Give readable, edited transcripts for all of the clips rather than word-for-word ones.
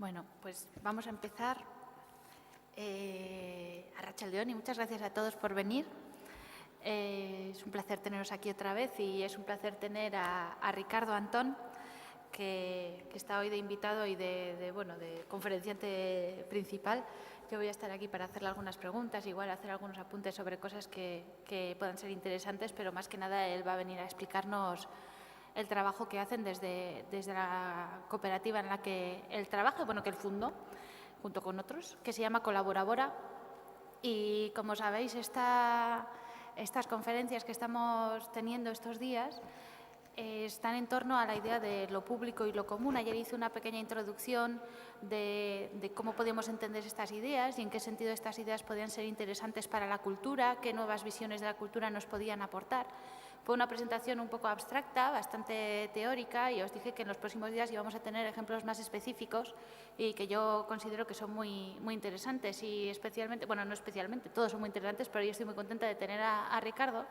Bueno, pues vamos a empezar. Arratsalde on y muchas gracias a todos por venir. Es un placer teneros aquí otra vez y es un placer tener a Ricardo Antón, que está hoy de invitado y de conferenciante principal. Yo voy a estar aquí para hacerle algunas preguntas, igual hacer algunos apuntes sobre cosas que puedan ser interesantes, pero más que nada él va a venir a explicarnos el trabajo que hacen desde la cooperativa en la que él trabaja, que él fundó junto con otros, que se llama Colaborabora. Y como sabéis, estas conferencias que estamos teniendo estos días están en torno a la idea de lo público y lo común. Ayer hice una pequeña introducción de cómo podíamos entender estas ideas y en qué sentido estas ideas podían ser interesantes para la cultura, qué nuevas visiones de la cultura nos podían aportar. Fue una presentación un poco abstracta, bastante teórica, y os dije que en los próximos días íbamos a tener ejemplos más específicos y que yo considero que son muy interesantes y especialmente, bueno, no especialmente, todos son muy interesantes, pero yo estoy muy contenta de tener a Ricardo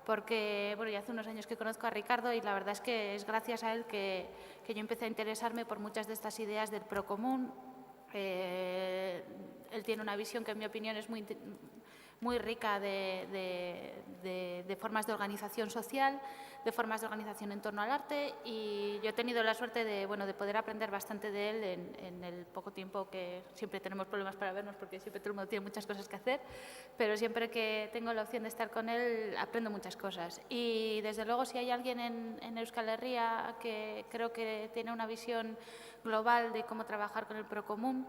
porque, ya hace unos años que conozco a Ricardo y la verdad es que es gracias a él que yo empecé a interesarme por muchas de estas ideas del procomún. Él tiene una visión que en mi opinión es muy rica de formas de organización social, de formas de organización en torno al arte, y yo he tenido la suerte de poder aprender bastante de él en el poco tiempo que siempre tenemos problemas para vernos porque siempre todo el mundo tiene muchas cosas que hacer, pero siempre que tengo la opción de estar con él aprendo muchas cosas. Y desde luego si hay alguien en Euskal Herria que creo que tiene una visión global de cómo trabajar con el procomún,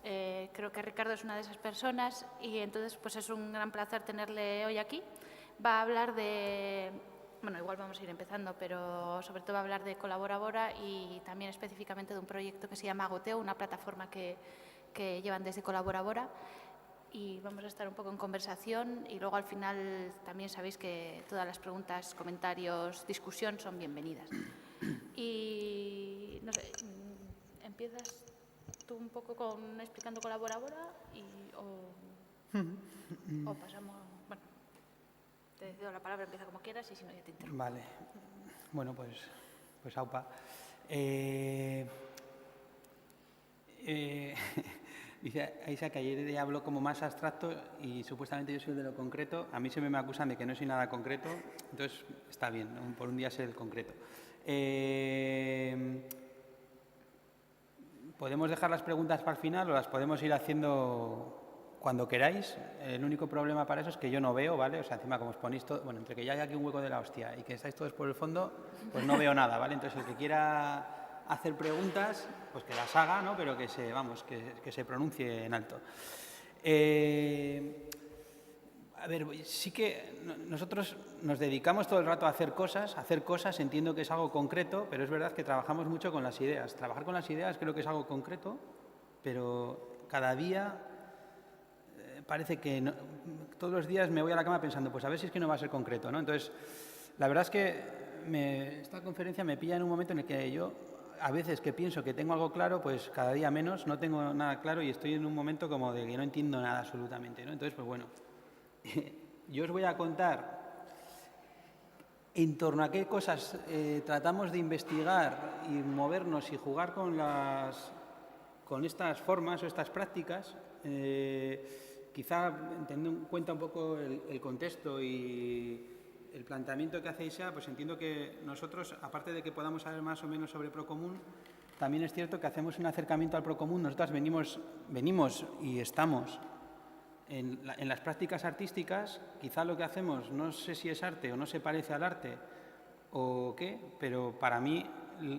creo que Ricardo es una de esas personas y entonces pues es un gran placer tenerle hoy aquí. Va a hablar de, igual vamos a ir empezando, pero sobre todo va a hablar de Colaborabora y también específicamente de un proyecto que se llama Goteo, una plataforma que llevan desde Colaborabora, y vamos a estar un poco en conversación y luego al final también sabéis que todas las preguntas, comentarios, discusión son bienvenidas. Y no sé, empiezas tú un poco explicando Colaborabora o pasamos, te cedo la palabra, empieza como quieras y si no ya te interrumpo. Vale, bueno, pues aupa. Dice Aisa que ayer ya habló como más abstracto y supuestamente yo soy el de lo concreto. A mí siempre me acusan de que no soy nada concreto, entonces está bien, ¿no? Por un día ser el concreto. Podemos dejar las preguntas para el final o las podemos ir haciendo cuando queráis. El único problema para eso es que yo no veo, ¿vale? O sea, encima como os ponéis todo, bueno, entre que ya hay aquí un hueco de la hostia y que estáis todos por el fondo, pues no veo nada, ¿vale? Entonces el que quiera hacer preguntas, pues que las haga, ¿no? Pero que se pronuncie en alto. A ver, sí que nosotros nos dedicamos todo el rato a hacer cosas, entiendo que es algo concreto, pero es verdad que trabajamos mucho con las ideas. Trabajar con las ideas creo que es algo concreto, pero cada día parece que todos los días me voy a la cama pensando, pues a ver si es que no va a ser concreto, ¿no? Entonces, la verdad es que esta conferencia me pilla en un momento en el que yo, a veces que pienso que tengo algo claro, pues cada día menos, no tengo nada claro y estoy en un momento como de que no entiendo nada absolutamente, ¿no? Entonces, pues bueno, yo os voy a contar en torno a qué cosas tratamos de investigar y movernos y jugar con estas formas o estas prácticas. Quizá teniendo en cuenta un poco el contexto y el planteamiento que hace Isa, pues entiendo que nosotros, aparte de que podamos saber más o menos sobre Procomún, también es cierto que hacemos un acercamiento al Procomún. Nosotras venimos y estamos en las prácticas artísticas. Quizá lo que hacemos, no sé si es arte o no se parece al arte o qué, pero para mí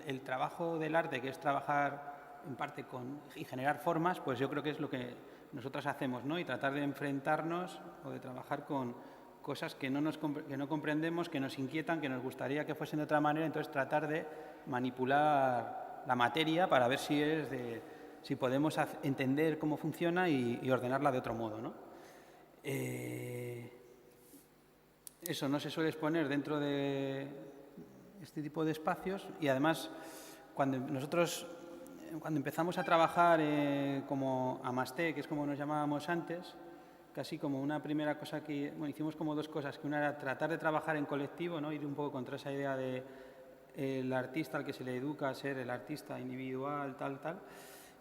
el trabajo del arte, que es trabajar en parte y generar formas, pues yo creo que es lo que nosotras hacemos, ¿no? Y tratar de enfrentarnos o de trabajar con cosas que no comprendemos, que nos inquietan, que nos gustaría que fuesen de otra manera, entonces tratar de manipular la materia para ver si podemos entender cómo funciona y ordenarla de otro modo, ¿no? Eso no se suele exponer dentro de este tipo de espacios y además cuando empezamos a trabajar como Amasté, que es como nos llamábamos antes, casi como una primera cosa que, hicimos como dos cosas, que una era tratar de trabajar en colectivo, ¿no? Ir un poco contra esa idea de el artista al que se le educa a ser el artista individual, tal,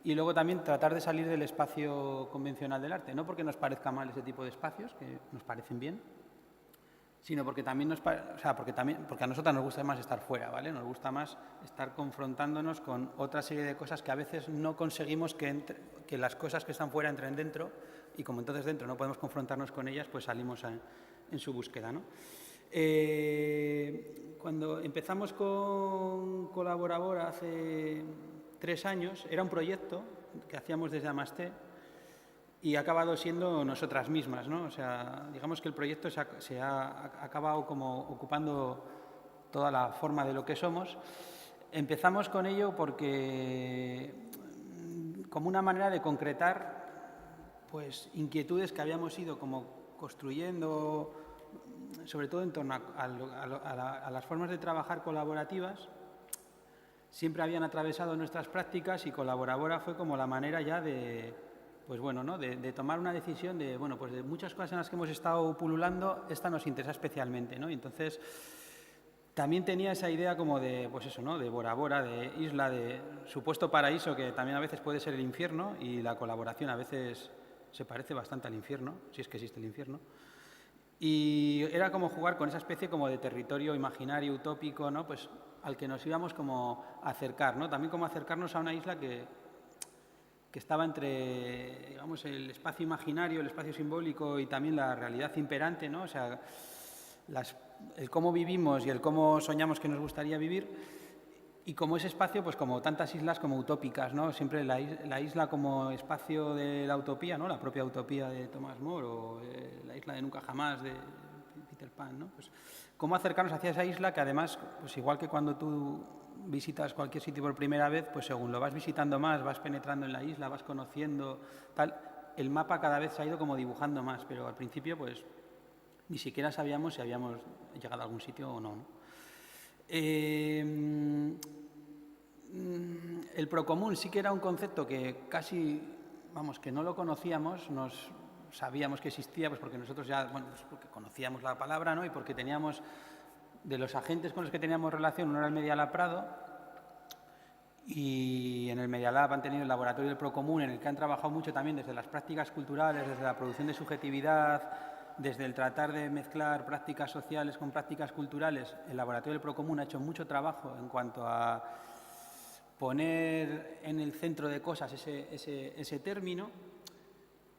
Y luego también tratar de salir del espacio convencional del arte, no porque nos parezca mal ese tipo de espacios, que nos parecen bien, sino porque también porque a nosotros nos gusta más estar fuera, ¿vale? Nos gusta más estar confrontándonos con otra serie de cosas que a veces no conseguimos que las cosas que están fuera entren dentro, y como entonces dentro no podemos confrontarnos con ellas, pues salimos en su búsqueda, ¿no? Cuando empezamos con Colaborabora hace 3 años, era un proyecto que hacíamos desde Amasté y ha acabado siendo nosotras mismas, ¿no? O sea, digamos que el proyecto se ha acabado como ocupando toda la forma de lo que somos. Empezamos con ello porque como una manera de concretar pues inquietudes que habíamos ido como construyendo, sobre todo en torno a las formas de trabajar colaborativas. Siempre habían atravesado nuestras prácticas y Colaborabora fue como la manera ya de, pues bueno, ¿no? de tomar una decisión de, bueno, pues de muchas cosas en las que hemos estado pululando, esta nos interesa especialmente, ¿no? Y entonces también tenía esa idea como de, pues eso, ¿no? De Bora Bora, de isla, de supuesto paraíso, que también a veces puede ser el infierno, y la colaboración a veces se parece bastante al infierno, si es que existe el infierno. Y era como jugar con esa especie como de territorio imaginario, utópico, ¿no? Pues al que nos íbamos como a acercar, ¿no? También como acercarnos a una isla que estaba entre, digamos, el espacio imaginario, el espacio simbólico y también la realidad imperante, ¿no? O sea, el cómo vivimos y el cómo soñamos que nos gustaría vivir, y como ese espacio, pues como tantas islas como utópicas, ¿no? Siempre la isla como espacio de la utopía, ¿no? La propia utopía de Thomas More, o la isla de Nunca Jamás de Peter Pan, ¿no? Pues cómo acercarnos hacia esa isla que además, pues igual que cuando tú visitas cualquier sitio por primera vez, pues según lo vas visitando más, vas penetrando en la isla, vas conociendo, tal, el mapa cada vez se ha ido como dibujando más, pero al principio pues ni siquiera sabíamos si habíamos llegado a algún sitio o no, ¿no? El procomún sí que era un concepto que casi, vamos, que no lo conocíamos, sabíamos que existía, pues porque nosotros ya, bueno, pues porque conocíamos la palabra, ¿no? Y porque teníamos, de los agentes con los que teníamos relación, uno era el Media Lab Prado, y en el Media Lab han tenido el laboratorio del Procomún, en el que han trabajado mucho también desde las prácticas culturales, desde la producción de subjetividad, desde el tratar de mezclar prácticas sociales con prácticas culturales. El laboratorio del Procomún ha hecho mucho trabajo en cuanto a poner en el centro de cosas ese término.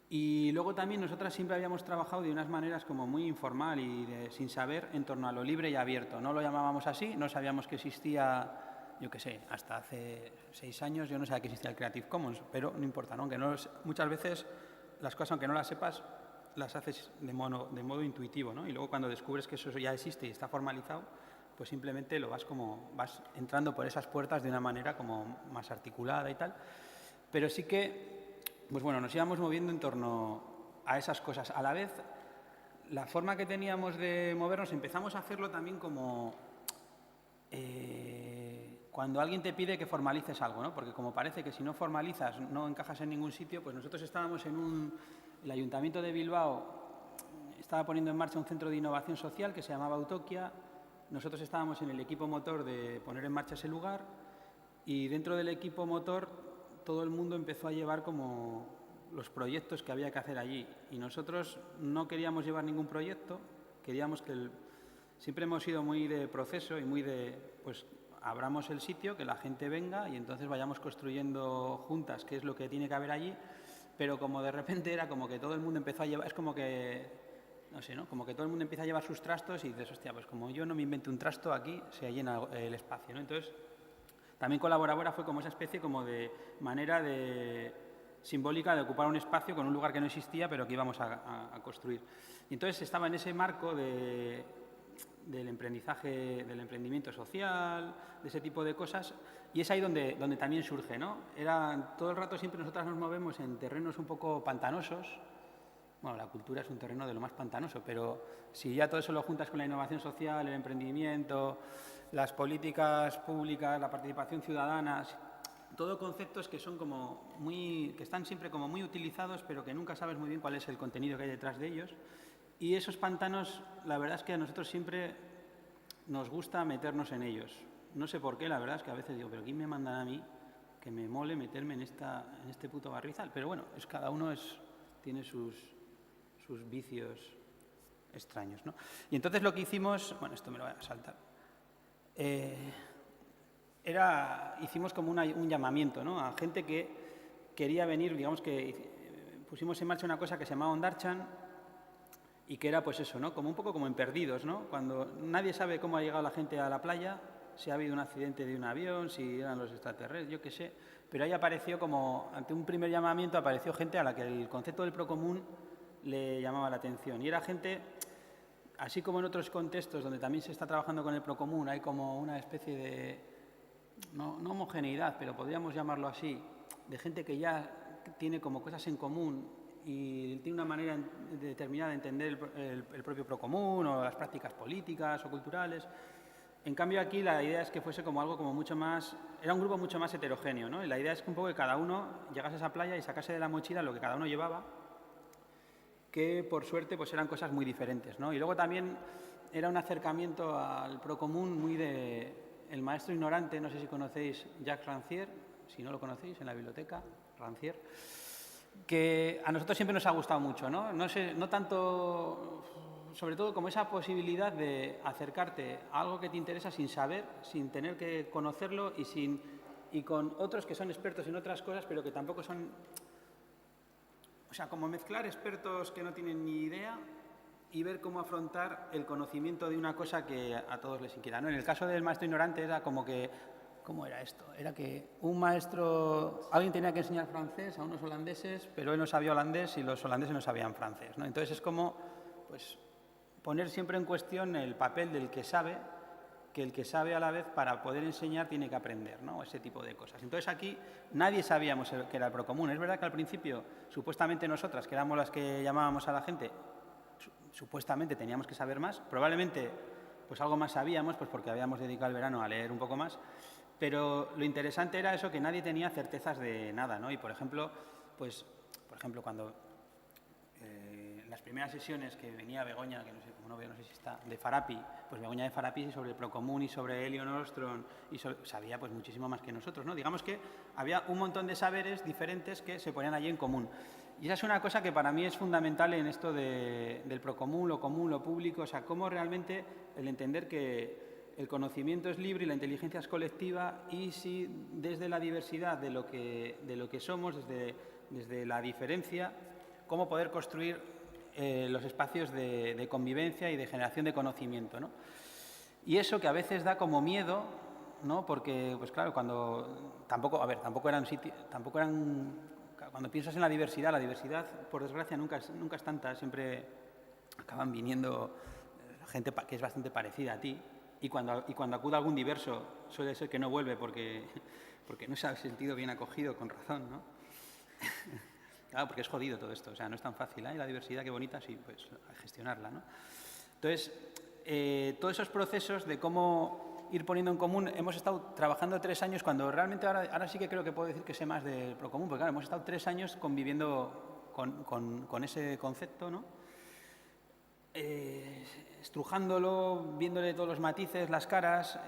Y luego también nosotras siempre habíamos trabajado de unas maneras como muy informal y sin saber, en torno a lo libre y abierto. No lo llamábamos así, no sabíamos que existía, yo qué sé, hasta hace 6 años yo no sabía que existía el Creative Commons, pero no importa, ¿no? Muchas veces las cosas, aunque no las sepas, las haces de modo intuitivo, ¿no? Y luego cuando descubres que eso ya existe y está formalizado, pues simplemente vas entrando por esas puertas de una manera como más articulada y tal. Pero sí que, pues bueno, nos íbamos moviendo en torno a esas cosas. A la vez, la forma que teníamos de movernos, empezamos a hacerlo también como cuando alguien te pide que formalices algo, ¿no? Porque como parece que si no formalizas no encajas en ningún sitio, pues nosotros estábamos el Ayuntamiento de Bilbao estaba poniendo en marcha un centro de innovación social que se llamaba Autoquia. Nosotros estábamos en el equipo motor de poner en marcha ese lugar, y dentro del equipo motor todo el mundo empezó a llevar como los proyectos que había que hacer allí, y nosotros no queríamos llevar ningún proyecto, queríamos siempre hemos sido muy de proceso y muy de, pues abramos el sitio, que la gente venga y entonces vayamos construyendo juntas qué es lo que tiene que haber allí. Pero como de repente era como que todo el mundo empezó a llevar, es como que, no sé, ¿no? Como que todo el mundo empieza a llevar sus trastos y dices, hostia, pues como yo no me invento un trasto, aquí se llena el espacio, ¿no? Entonces, también Colaborabora fue como esa especie como de manera simbólica de ocupar un espacio con un lugar que no existía, pero que íbamos a construir. Y entonces estaba en ese marco del emprendizaje, del emprendimiento social, de ese tipo de cosas, y es ahí donde también surge, ¿no? Todo el rato siempre nosotras nos movemos en terrenos un poco pantanosos. Bueno, la cultura es un terreno de lo más pantanoso, pero si ya todo eso lo juntas con la innovación social, el emprendimiento, las políticas públicas, la participación ciudadana, todo conceptos que son como que están siempre como muy utilizados, pero que nunca sabes muy bien cuál es el contenido que hay detrás de ellos. Y esos pantanos, la verdad es que a nosotros siempre nos gusta meternos en ellos. No sé por qué, la verdad es que a veces digo, ¿pero quién me mandan a mí que me mole meterme en este puto barrizal. Pero bueno, cada uno tiene sus vicios extraños, ¿no? Y entonces lo que hicimos, bueno, esto me lo voy a saltar, hicimos como un llamamiento, ¿no?, a gente que quería venir, digamos que pusimos en marcha una cosa que se llamaba Ondarchan y que era pues eso, ¿no?, como un poco como en Perdidos, ¿no?, cuando nadie sabe cómo ha llegado la gente a la playa, si ha habido un accidente de un avión, si eran los extraterrestres, yo qué sé, pero ahí apareció como, ante un primer llamamiento, apareció gente a la que el concepto del procomún le llamaba la atención. Y era gente, así como en otros contextos donde también se está trabajando con el procomún, hay como una especie de, no homogeneidad, pero podríamos llamarlo así, de gente que ya tiene como cosas en común y tiene una manera determinada de entender el propio procomún o las prácticas políticas o culturales. En cambio aquí la idea es que fuese como algo como mucho más, era un grupo mucho más heterogéneo, ¿no? Y la idea es que un poco que cada uno llegase a esa playa y sacase de la mochila lo que cada uno llevaba, que por suerte pues eran cosas muy diferentes, ¿no? Y luego también era un acercamiento al procomún muy de el maestro ignorante, no sé si conocéis Jacques Rancière, si no lo conocéis, en la biblioteca, Rancière, que a nosotros siempre nos ha gustado mucho, ¿no? No sé, no tanto, sobre todo como esa posibilidad de acercarte a algo que te interesa sin saber, sin tener que conocerlo y con otros que son expertos en otras cosas, pero que tampoco son... O sea, como mezclar expertos que no tienen ni idea y ver cómo afrontar el conocimiento de una cosa que a todos les inquieta, ¿no? En el caso del maestro ignorante era como que... ¿Cómo era esto? Era que un maestro... Alguien tenía que enseñar francés a unos holandeses, pero él no sabía holandés y los holandeses no sabían francés, ¿no? Entonces es como, pues, poner siempre en cuestión el papel del que sabe, que el que sabe a la vez para poder enseñar tiene que aprender, ¿no? Ese tipo de cosas. Entonces aquí nadie sabíamos que era el procomún. Es verdad que al principio, supuestamente nosotras, que éramos las que llamábamos a la gente, supuestamente teníamos que saber más, probablemente pues algo más sabíamos, pues porque habíamos dedicado el verano a leer un poco más, pero lo interesante era eso, que nadie tenía certezas de nada, ¿no? Y por ejemplo, cuando las primeras sesiones que venía Begoña, que no sé, como no veo, no sé si está, de Farapi, pues Begoña de Farapi sobre el procomún y sobre Elion Ostrom, sabía pues muchísimo más que nosotros, ¿no? Digamos que había un montón de saberes diferentes que se ponían allí en común. Y esa es una cosa que para mí es fundamental en esto del procomún, lo público, o sea, cómo realmente el entender que el conocimiento es libre y la inteligencia es colectiva, y si desde la diversidad de lo que somos, desde la diferencia, cómo poder construir los espacios de convivencia y de generación de conocimiento, ¿no? Y eso que a veces da como miedo, ¿no? Porque, pues claro, tampoco eran, cuando piensas en la diversidad, por desgracia nunca es tanta, siempre acaban viniendo gente que es bastante parecida a ti, y cuando acude algún diverso suele ser que no vuelve porque no se ha sentido bien acogido, con razón, ¿no? Claro, porque es jodido todo esto, o sea, no es tan fácil, ¿eh? La diversidad, qué bonita, sí, pues gestionarla, ¿no? Entonces, todos esos procesos de cómo ir poniendo en común, hemos estado trabajando 3 años, cuando realmente ahora sí que creo que puedo decir que sé más del procomún, porque claro, hemos estado 3 años conviviendo con ese concepto, ¿no? Estrujándolo, viéndole todos los matices, las caras,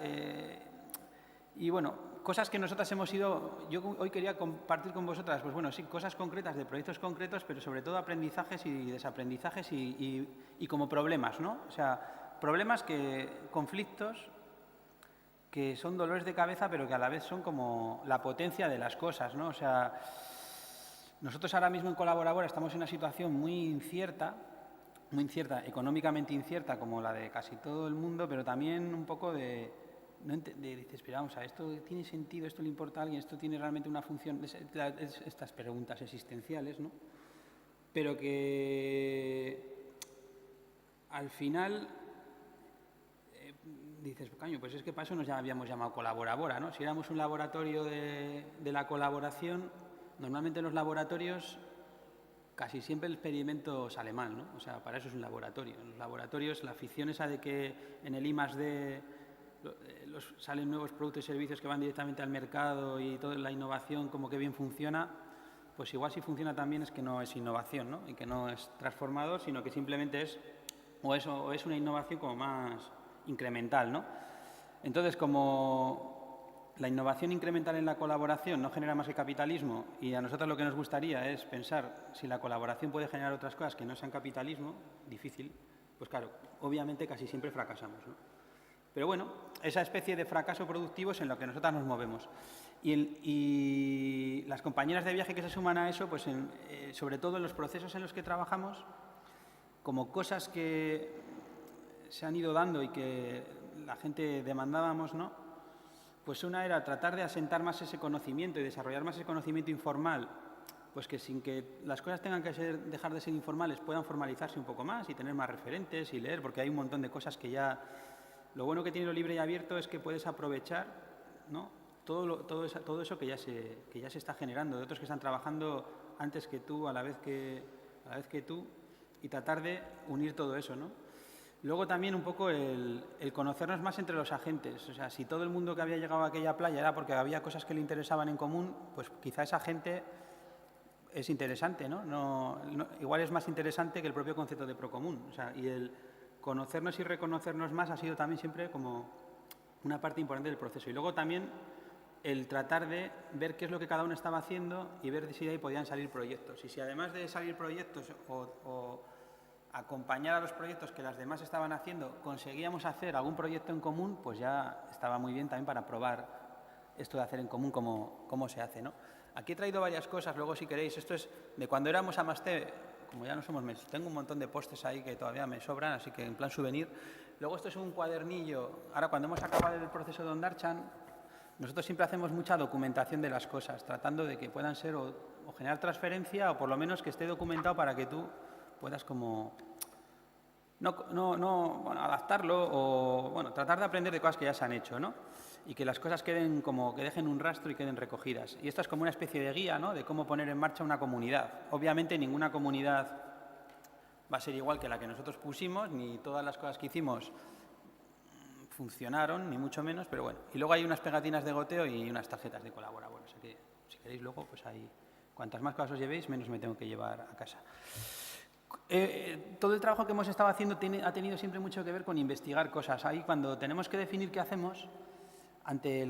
y bueno, cosas que nosotras hemos ido... Yo hoy quería compartir con vosotras, pues bueno, sí, cosas concretas de proyectos concretos, pero sobre todo aprendizajes y desaprendizajes y como problemas, ¿no? O sea, conflictos que son dolores de cabeza, pero que a la vez son como la potencia de las cosas, ¿no? O sea, nosotros ahora mismo en Colaborabora estamos en una situación muy incierta, económicamente incierta, como la de casi todo el mundo, pero también un poco dices, pero vamos, ¿esto tiene sentido? ¿Esto le importa a alguien? ¿Esto tiene realmente una función? Estas preguntas existenciales, ¿no? Pero que al final dices, caño, pues es que para eso nos habíamos llamado Colaborabora, ¿no? Si éramos un laboratorio de la colaboración, normalmente en los laboratorios casi siempre el experimento sale mal, ¿no? O sea, para eso es un laboratorio. En los laboratorios, la ficción esa de que en el I+D salen nuevos productos y servicios que van directamente al mercado y toda la innovación como que bien funciona, pues igual si funciona también es que no es innovación, ¿no? Y que no es transformador, sino que simplemente es una innovación como más incremental, ¿no? Entonces, como la innovación incremental en la colaboración no genera más que capitalismo y a nosotros lo que nos gustaría es pensar si la colaboración puede generar otras cosas que no sean capitalismo, difícil, pues claro, obviamente casi siempre fracasamos, ¿no? Pero bueno, esa especie de fracaso productivo es en lo que nosotros nos movemos. Y las compañeras de viaje que se suman a eso, pues sobre todo en los procesos en los que trabajamos, como cosas que se han ido dando y que la gente demandábamos, ¿no? Pues una era tratar de asentar más ese conocimiento y desarrollar más ese conocimiento informal, pues que sin que las cosas tengan que dejar de ser informales puedan formalizarse un poco más y tener más referentes y leer, porque hay un montón de cosas que ya... Lo bueno que tiene lo libre y abierto es que puedes aprovechar, ¿no? Todo eso que ya se está generando, de otros que están trabajando antes que tú, a la vez que tú, y tratar de unir todo eso, ¿no? Luego también un poco el conocernos más entre los agentes. O sea, si todo el mundo que había llegado a aquella playa era porque había cosas que le interesaban en común, pues quizá esa gente es interesante, ¿no? Igual es más interesante que el propio concepto de procomún. O sea, y el conocernos y reconocernos más ha sido también siempre como una parte importante del proceso. Y luego también el tratar de ver qué es lo que cada uno estaba haciendo y ver si de ahí podían salir proyectos. Y si además de salir proyectos o acompañar a los proyectos que las demás estaban haciendo, conseguíamos hacer algún proyecto en común, pues ya estaba muy bien también para probar esto de hacer en común cómo se hace, ¿no? Aquí he traído varias cosas, luego si queréis, esto es de cuando éramos Amasté, como ya no somos meses, tengo un montón de postes ahí que todavía me sobran, así que en plan souvenir. Luego esto es un cuadernillo, ahora cuando hemos acabado el proceso de Ondarchan, nosotros siempre hacemos mucha documentación de las cosas, tratando de que puedan ser o generar transferencia o por lo menos que esté documentado para que tú puedas como adaptarlo o tratar de aprender de cosas que ya se han hecho, ¿no? Y que las cosas queden como que dejen un rastro y queden recogidas. Y esto es como una especie de guía, ¿no? De cómo poner en marcha una comunidad. Obviamente ninguna comunidad va a ser igual que la que nosotros pusimos, ni todas las cosas que hicimos funcionaron, ni mucho menos, pero bueno. Y luego hay unas pegatinas de goteo y unas tarjetas de colaborador. O sea que si queréis luego, pues ahí, cuantas más cosas os llevéis, menos me tengo que llevar a casa. Todo el trabajo que hemos estado haciendo ha tenido siempre mucho que ver con investigar cosas. Ahí cuando tenemos que definir qué hacemos, ante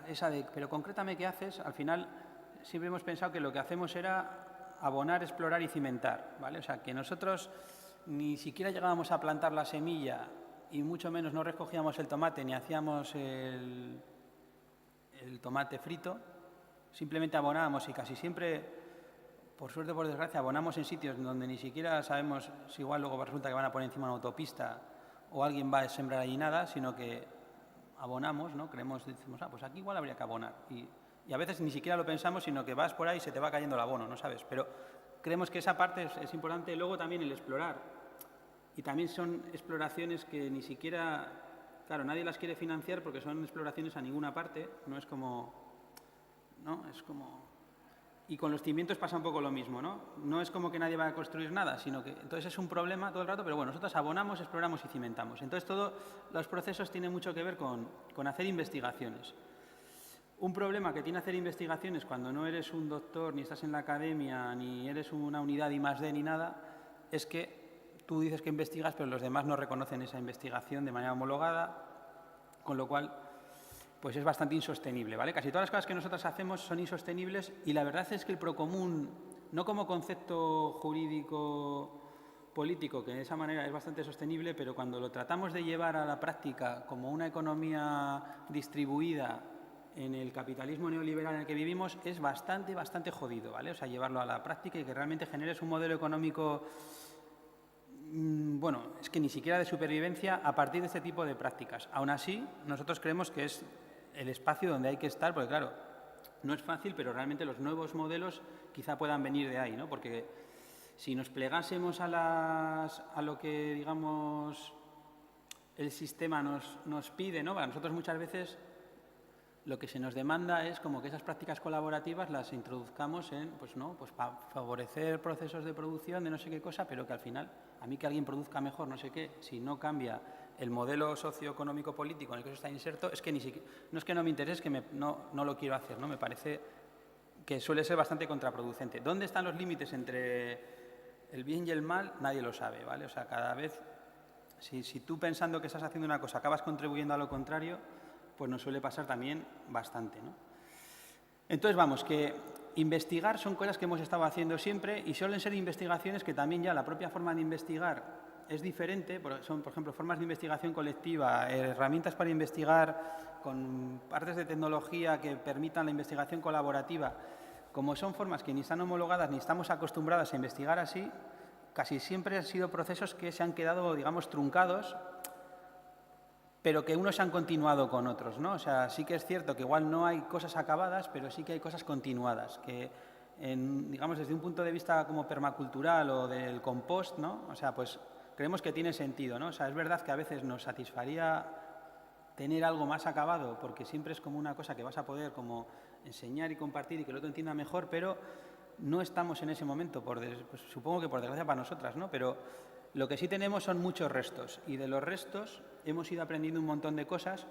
esa de, pero concrétame qué haces, al final siempre hemos pensado que lo que hacemos era abonar, explorar y cimentar, ¿vale? O sea, que nosotros ni siquiera llegábamos a plantar la semilla y mucho menos no recogíamos el tomate ni hacíamos el tomate frito, simplemente abonábamos y casi siempre... Por suerte o por desgracia, abonamos en sitios donde ni siquiera sabemos si igual luego resulta que van a poner encima una autopista o alguien va a sembrar allí nada, sino que abonamos, ¿no? Decimos, pues aquí igual habría que abonar. Y a veces ni siquiera lo pensamos, sino que vas por ahí y se te va cayendo el abono, ¿no sabes? Pero creemos que esa parte es importante. Luego también el explorar. Y también son exploraciones que ni siquiera... Claro, nadie las quiere financiar porque son exploraciones a ninguna parte. No es como... ¿no? Es como... Y con los cimientos pasa un poco lo mismo, ¿no? No es como que nadie va a construir nada, sino que entonces es un problema todo el rato, pero bueno, nosotros abonamos, exploramos y cimentamos. Entonces todos los procesos tienen mucho que ver con hacer investigaciones. Un problema que tiene hacer investigaciones cuando no eres un doctor, ni estás en la academia, ni eres una unidad I+D ni nada, es que tú dices que investigas, pero los demás no reconocen esa investigación de manera homologada, con lo cual... pues es bastante insostenible, ¿vale? Casi todas las cosas que nosotros hacemos son insostenibles y la verdad es que el procomún, no como concepto jurídico político, que de esa manera es bastante sostenible, pero cuando lo tratamos de llevar a la práctica como una economía distribuida en el capitalismo neoliberal en el que vivimos, es bastante jodido, ¿vale? O sea, llevarlo a la práctica y que realmente generes un modelo económico... bueno, es que ni siquiera de supervivencia a partir de este tipo de prácticas. Aún así, nosotros creemos que es el espacio donde hay que estar, porque claro, no es fácil, pero realmente los nuevos modelos quizá puedan venir de ahí, ¿no? Porque si nos plegásemos a lo que, digamos, el sistema nos pide, ¿no? Para nosotros muchas veces lo que se nos demanda es como que esas prácticas colaborativas las introduzcamos pues para favorecer procesos de producción de no sé qué cosa, pero que al final, a mí que alguien produzca mejor no sé qué, si no cambia el modelo socioeconómico político en el que eso está inserto, es que ni siquiera, no es que no me interese, es que no lo quiero hacer, ¿no? Me parece que suele ser bastante contraproducente. ¿Dónde están los límites entre el bien y el mal? Nadie lo sabe, ¿vale? O sea, cada vez, si tú pensando que estás haciendo una cosa acabas contribuyendo a lo contrario, pues nos suele pasar también bastante, ¿no? Entonces, vamos, que investigar son cosas que hemos estado haciendo siempre y suelen ser investigaciones que también ya la propia forma de investigar es diferente. Son, por ejemplo, formas de investigación colectiva, herramientas para investigar con partes de tecnología que permitan la investigación colaborativa. Como son formas que ni están homologadas ni estamos acostumbradas a investigar así, casi siempre han sido procesos que se han quedado, digamos, truncados, pero que unos han continuado con otros, ¿no? O sea, sí que es cierto que igual no hay cosas acabadas, pero sí que hay cosas continuadas, que, digamos, desde un punto de vista como permacultural o del compost, ¿no? O sea, pues creemos que tiene sentido, ¿no? O sea, es verdad que a veces nos satisfaría tener algo más acabado, porque siempre es como una cosa que vas a poder como enseñar y compartir y que el otro entienda mejor, pero no estamos en ese momento, pues supongo que por desgracia para nosotras, ¿no? Pero lo que sí tenemos son muchos restos, y de los restos hemos ido aprendiendo un montón de cosas,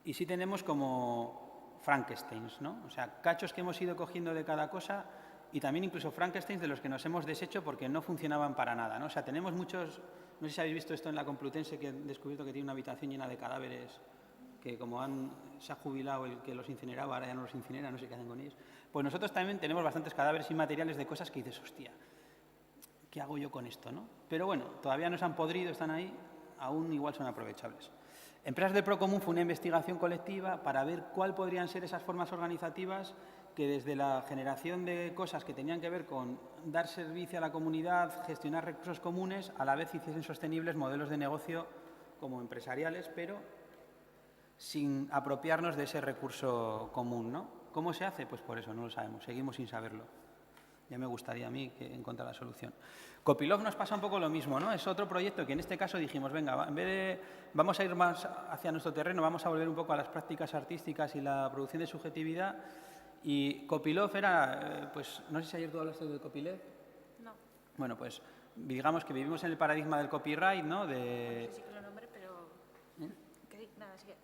y sí tenemos como Frankensteins, ¿no? O sea, cachos que hemos ido cogiendo de cada cosa, y también incluso Frankensteins de los que nos hemos deshecho porque no funcionaban para nada, ¿no? O sea, tenemos muchos, no sé si habéis visto esto en la Complutense, que han descubierto que tiene una habitación llena de cadáveres, que como se ha jubilado el que los incineraba, ahora ya no los incinera, no sé qué hacen con ellos. Pues nosotros también tenemos bastantes cadáveres inmateriales de cosas que dices, hostia, ¿qué hago yo con esto, no? Pero bueno, todavía no se han podrido, están ahí, aún igual son aprovechables. Empresas del Procomún fue una investigación colectiva para ver cuál podrían ser esas formas organizativas que desde la generación de cosas que tenían que ver con dar servicio a la comunidad, gestionar recursos comunes, a la vez hiciesen sostenibles modelos de negocio como empresariales, pero sin apropiarnos de ese recurso común, ¿no? ¿Cómo se hace? Pues por eso, no lo sabemos, seguimos sin saberlo. Ya me gustaría a mí que encontrar la solución. Copylove nos pasa un poco lo mismo, ¿no? Es otro proyecto que en este caso dijimos, venga, en vez de, vamos a ir más hacia nuestro terreno, vamos a volver un poco a las prácticas artísticas y la producción de subjetividad. Y Copylove era, pues, no sé si ayer tú hablaste de Copylove. No. Bueno, pues digamos que vivimos en el paradigma del copyright, ¿no? De... Sí que lo nombré, pero... Nada, sí que...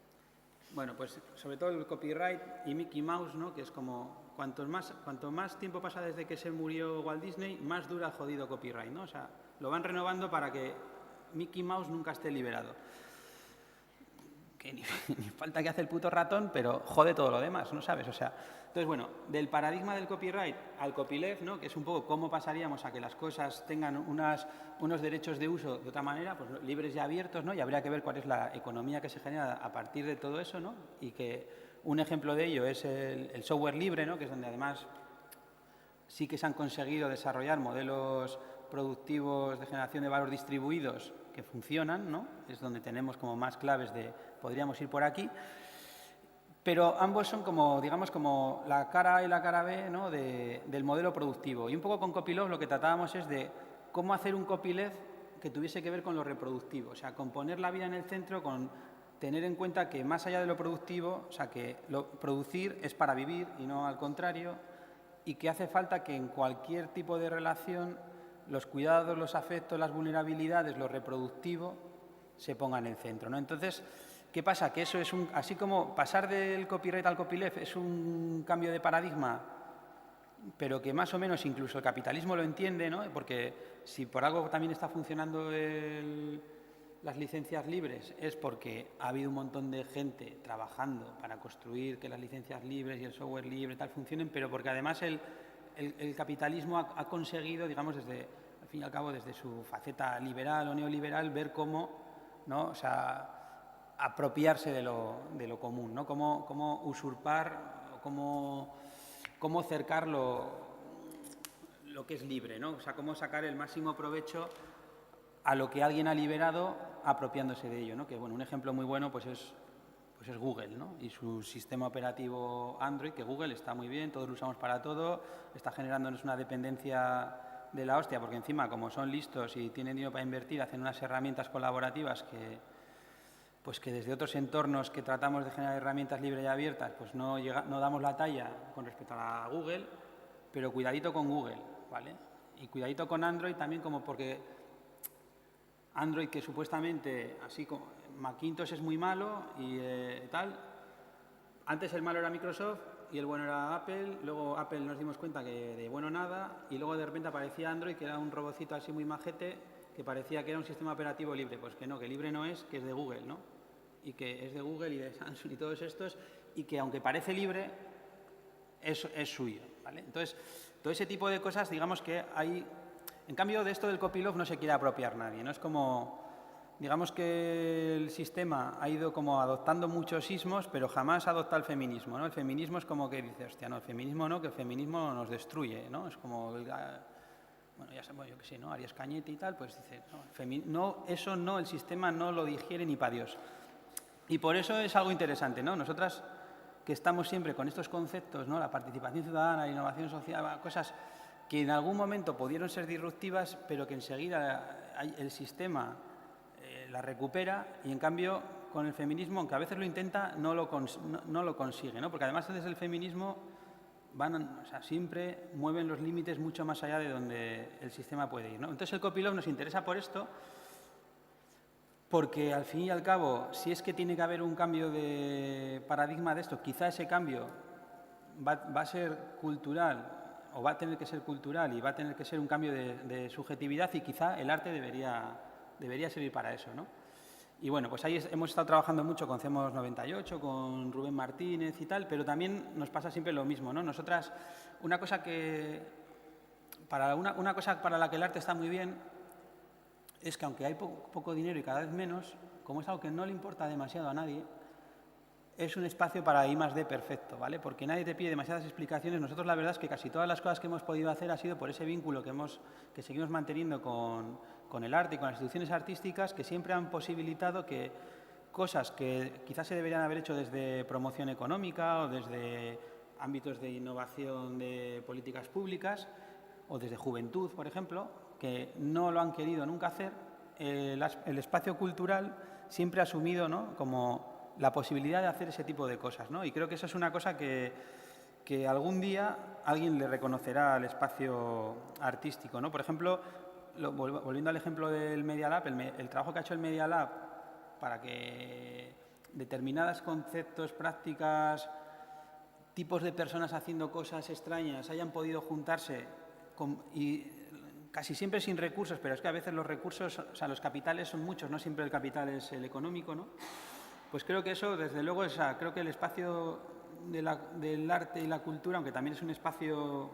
Bueno, pues sobre todo el copyright y Mickey Mouse, ¿no? Que es como, cuanto más tiempo pasa desde que se murió Walt Disney, más dura el jodido copyright, ¿no? O sea, lo van renovando para que Mickey Mouse nunca esté liberado. Que ni falta que hace el puto ratón, pero jode todo lo demás, ¿no sabes? O sea, entonces, bueno, del paradigma del copyright al copyleft, ¿no? Que es un poco cómo pasaríamos a que las cosas tengan unos derechos de uso de otra manera, pues libres y abiertos, ¿no? Y habría que ver cuál es la economía que se genera a partir de todo eso, ¿no? Y que un ejemplo de ello es el software libre, ¿no? Que es donde además sí que se han conseguido desarrollar modelos productivos de generación de valor distribuidos que funcionan, ¿no? Es donde tenemos como más claves de podríamos ir por aquí, pero ambos son como, digamos, como la cara A y la cara B, ¿no? del modelo productivo. Y un poco con Copylove lo que tratábamos es de cómo hacer un copyleft que tuviese que ver con lo reproductivo, o sea, con poner la vida en el centro, con tener en cuenta que más allá de lo productivo, o sea, que producir es para vivir y no al contrario, y que hace falta que en cualquier tipo de relación los cuidados, los afectos, las vulnerabilidades, lo reproductivo se pongan en el centro, ¿no? Entonces, ¿qué pasa? Que eso es así como pasar del copyright al copyleft es un cambio de paradigma, pero que más o menos incluso el capitalismo lo entiende, ¿no? Porque si por algo también está funcionando las licencias libres es porque ha habido un montón de gente trabajando para construir que las licencias libres y el software libre tal funcionen, pero porque además el capitalismo ha conseguido, digamos, al fin y al cabo, desde su faceta liberal o neoliberal, ver cómo, ¿no? O sea, apropiarse de lo común, ¿no? Cómo usurpar, cómo cercar lo que es libre, ¿no? O sea, cómo sacar el máximo provecho a lo que alguien ha liberado apropiándose de ello, ¿no? Que, bueno, un ejemplo muy bueno pues es Google, ¿no? Y su sistema operativo Android, que Google está muy bien, todos lo usamos para todo, está generándonos una dependencia de la hostia, porque encima, como son listos y tienen dinero para invertir, hacen unas herramientas colaborativas que desde otros entornos que tratamos de generar herramientas libres y abiertas, pues no damos la talla con respecto a Google, pero cuidadito con Google, ¿vale? Y cuidadito con Android también, como porque Android, que supuestamente, así como Macintosh es muy malo y tal, antes el malo era Microsoft y el bueno era Apple, luego Apple nos dimos cuenta que de bueno nada, y luego de repente aparecía Android, que era un robocito así muy majete, que parecía que era un sistema operativo libre. Pues que no, que libre no es, que es de Google, ¿no? y que es de Google y de Samsung y todos estos, y que aunque parece libre, es suyo, ¿vale? Entonces, todo ese tipo de cosas, digamos que hay... En cambio, de esto del copylove no se quiere apropiar nadie, ¿no? Es como... Digamos que el sistema ha ido como adoptando muchos ismos, pero jamás adopta el feminismo, ¿no? El feminismo es como que dice, hostia, no, el feminismo no, que el feminismo nos destruye, ¿no? Es como... Bueno, ya sabemos, yo qué sé, ¿no? Arias Cañete y tal, pues dice, no, eso no, el sistema no lo digiere ni para Dios. Y por eso es algo interesante, ¿no? Nosotras que estamos siempre con estos conceptos, ¿no? La participación ciudadana, la innovación social, cosas que en algún momento pudieron ser disruptivas, pero que enseguida el sistema la recupera, y en cambio con el feminismo, aunque a veces lo intenta, no lo consigue, ¿no? Porque además desde el feminismo siempre mueven los límites mucho más allá de donde el sistema puede ir, ¿no? Entonces el copylove nos interesa por esto, porque al fin y al cabo, si es que tiene que haber un cambio de paradigma de esto, quizá ese cambio va a ser cultural, o va a tener que ser cultural, y va a tener que ser un cambio de subjetividad, y quizá el arte debería servir para eso, ¿no? Y bueno, pues ahí hemos estado trabajando mucho con CEMOS 98, con Rubén Martínez y tal, pero también nos pasa siempre lo mismo, ¿no? Nosotras, una cosa para la que el arte está muy bien es que aunque hay poco dinero y cada vez menos, como es algo que no le importa demasiado a nadie, es un espacio para I+D perfecto, ¿vale? Porque nadie te pide demasiadas explicaciones. Nosotros la verdad es que casi todas las cosas que hemos podido hacer ha sido por ese vínculo que seguimos manteniendo con el arte y con las instituciones artísticas, que siempre han posibilitado que cosas que quizás se deberían haber hecho desde promoción económica o desde ámbitos de innovación de políticas públicas o desde juventud, por ejemplo, que no lo han querido nunca hacer, el espacio cultural siempre ha asumido, ¿no?, como la posibilidad de hacer ese tipo de cosas, ¿no? Y creo que eso es una cosa que algún día alguien le reconocerá al espacio artístico, ¿no? Por ejemplo, volviendo al ejemplo del Media Lab, el trabajo que ha hecho el Media Lab para que determinados conceptos, prácticas, tipos de personas haciendo cosas extrañas hayan podido juntarse y casi siempre sin recursos, pero es que a veces los recursos, o sea, los capitales son muchos, no siempre el capital es el económico, ¿no? Pues creo que eso, desde luego, creo que el espacio del arte y la cultura, aunque también es un espacio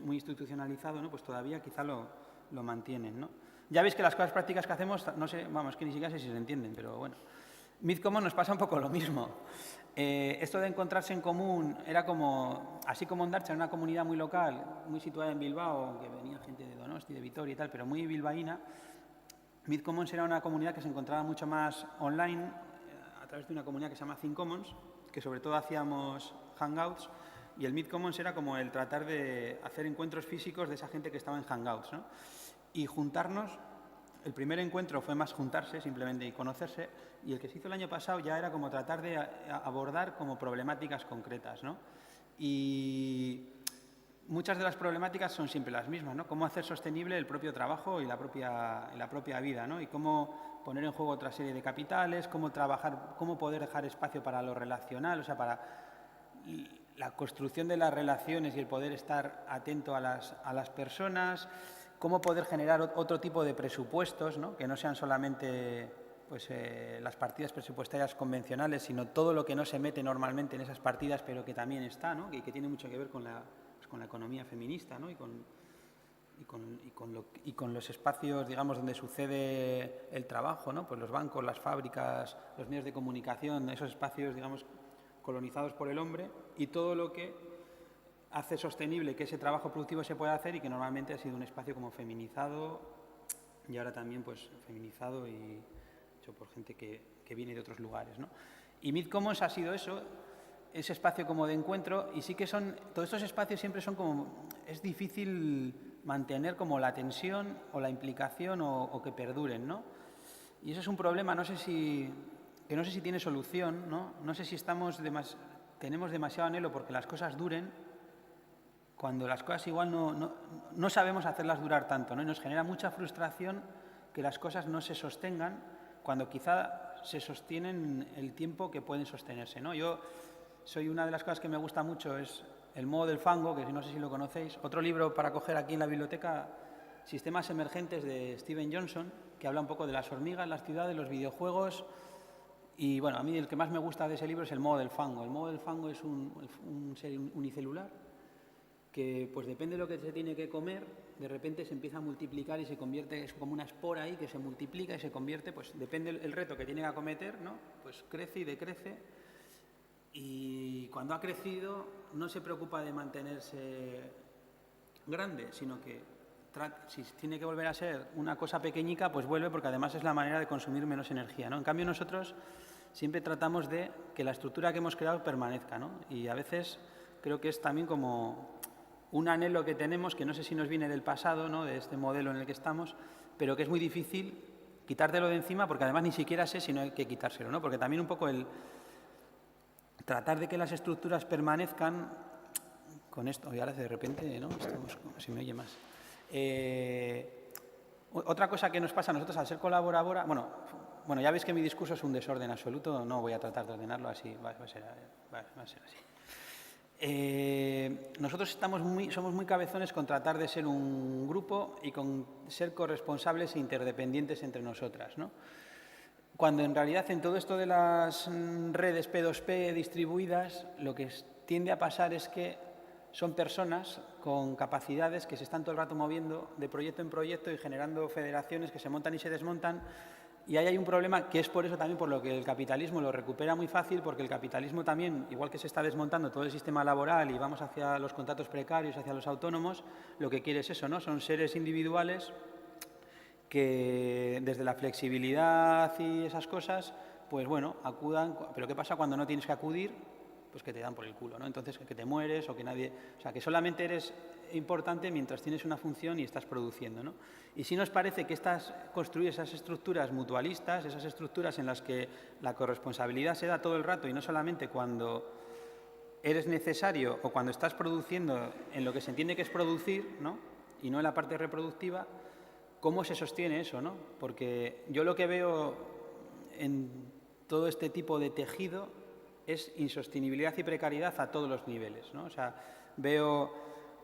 muy institucionalizado, ¿no?, pues todavía quizá lo mantienen, ¿no? Ya veis que las cosas prácticas que hacemos, no sé, vamos, que ni siquiera sé si se entienden, pero bueno. Mythcommons nos pasa un poco lo mismo. Esto de encontrarse en común era como, así como Ondartza, una comunidad muy local, muy situada en Bilbao, aunque venía gente de Donosti, de Vitoria y tal, pero muy bilbaína. Mythcommons era una comunidad que se encontraba mucho más online, a través de una comunidad que se llama ThinkCommons, que sobre todo hacíamos hangouts, y el Mythcommons era como el tratar de hacer encuentros físicos de esa gente que estaba en hangouts, ¿no? Y juntarnos, el primer encuentro fue más juntarse simplemente y conocerse, y el que se hizo el año pasado ya era como tratar de abordar como problemáticas concretas, ¿no? Y muchas de las problemáticas son siempre las mismas, ¿no? Cómo hacer sostenible el propio trabajo y la propia vida, ¿no? Y cómo poner en juego otra serie de capitales, cómo trabajar, cómo poder dejar espacio para lo relacional, o sea, para la construcción de las relaciones y el poder estar atento a las personas, cómo poder generar otro tipo de presupuestos, ¿no?, que no sean solamente pues, las partidas presupuestarias convencionales, sino todo lo que no se mete normalmente en esas partidas, pero que también está, ¿no?, y que tiene mucho que ver con la economía feminista, ¿no?, y con los espacios, digamos, donde sucede el trabajo, ¿no?, pues los bancos, las fábricas, los medios de comunicación, esos espacios, digamos, colonizados por el hombre, y todo lo que hace sostenible que ese trabajo productivo se pueda hacer, y que normalmente ha sido un espacio como feminizado, y ahora también pues feminizado y hecho por gente que viene de otros lugares, ¿no? Y Mythcommons ha sido eso, ese espacio como de encuentro, y sí que todos estos espacios siempre son como, es difícil mantener como la tensión o la implicación o que perduren, ¿no? Y eso es un problema, no sé si tiene solución, ¿no? No sé si tenemos demasiado anhelo porque las cosas duren, cuando las cosas igual no sabemos hacerlas durar tanto, ¿no? Y nos genera mucha frustración que las cosas no se sostengan cuando quizá se sostienen el tiempo que pueden sostenerse, ¿no? Una de las cosas que me gusta mucho es El modo del fango, que no sé si lo conocéis. Otro libro para coger aquí en la biblioteca, Sistemas emergentes, de Steven Johnson, que habla un poco de las hormigas, las ciudades, los videojuegos Y bueno, a mí el que más me gusta de ese libro es el modo del fango. El modo del fango es un ser unicelular que, pues depende de lo que se tiene que comer, de repente se empieza a multiplicar y se convierte, es como una espora ahí que se multiplica y se convierte, pues depende del reto que tiene que acometer, ¿no? Pues crece y decrece. Y cuando ha crecido no se preocupa de mantenerse grande, sino que si tiene que volver a ser una cosa pequeñica, pues vuelve, porque además es la manera de consumir menos energía, ¿no? En cambio nosotros siempre tratamos de que la estructura que hemos creado permanezca, ¿no? Y a veces creo que es también como un anhelo que tenemos, que no sé si nos viene del pasado, ¿no? De este modelo en el que estamos, pero que es muy difícil quitártelo de encima, porque además ni siquiera sé si no hay que quitárselo, ¿no? Porque también un poco el tratar de que las estructuras permanezcan con esto, y ahora de repente, ¿no? Estamos, si me oye más. Otra cosa que nos pasa a nosotros al ser colaboradora, bueno, ya veis que mi discurso es un desorden absoluto, no voy a tratar de ordenarlo así, va a ser así. Nosotros somos muy cabezones con tratar de ser un grupo y con ser corresponsables e interdependientes entre nosotras, ¿no? Cuando en realidad en todo esto de las redes P2P distribuidas, lo que tiende a pasar es que son personas con capacidades que se están todo el rato moviendo de proyecto en proyecto y generando federaciones que se montan y se desmontan. Y ahí hay un problema que es por eso también por lo que el capitalismo lo recupera muy fácil, porque el capitalismo también, igual que se está desmontando todo el sistema laboral y vamos hacia los contratos precarios, hacia los autónomos, lo que quiere es eso, ¿no? Son seres individuales que desde la flexibilidad y esas cosas, pues bueno, acudan. Pero ¿qué pasa cuando no tienes que acudir? Pues que te dan por el culo, ¿no? Entonces, que te mueres o que nadie... O sea, que solamente eres importante mientras tienes una función y estás produciendo, ¿no? Y sí nos parece que construir esas estructuras mutualistas, esas estructuras en las que la corresponsabilidad se da todo el rato y no solamente cuando eres necesario o cuando estás produciendo en lo que se entiende que es producir, ¿no? Y no en la parte reproductiva, ¿cómo se sostiene eso, ¿no? Porque yo lo que veo en todo este tipo de tejido es insostenibilidad y precariedad a todos los niveles, ¿no? O sea, veo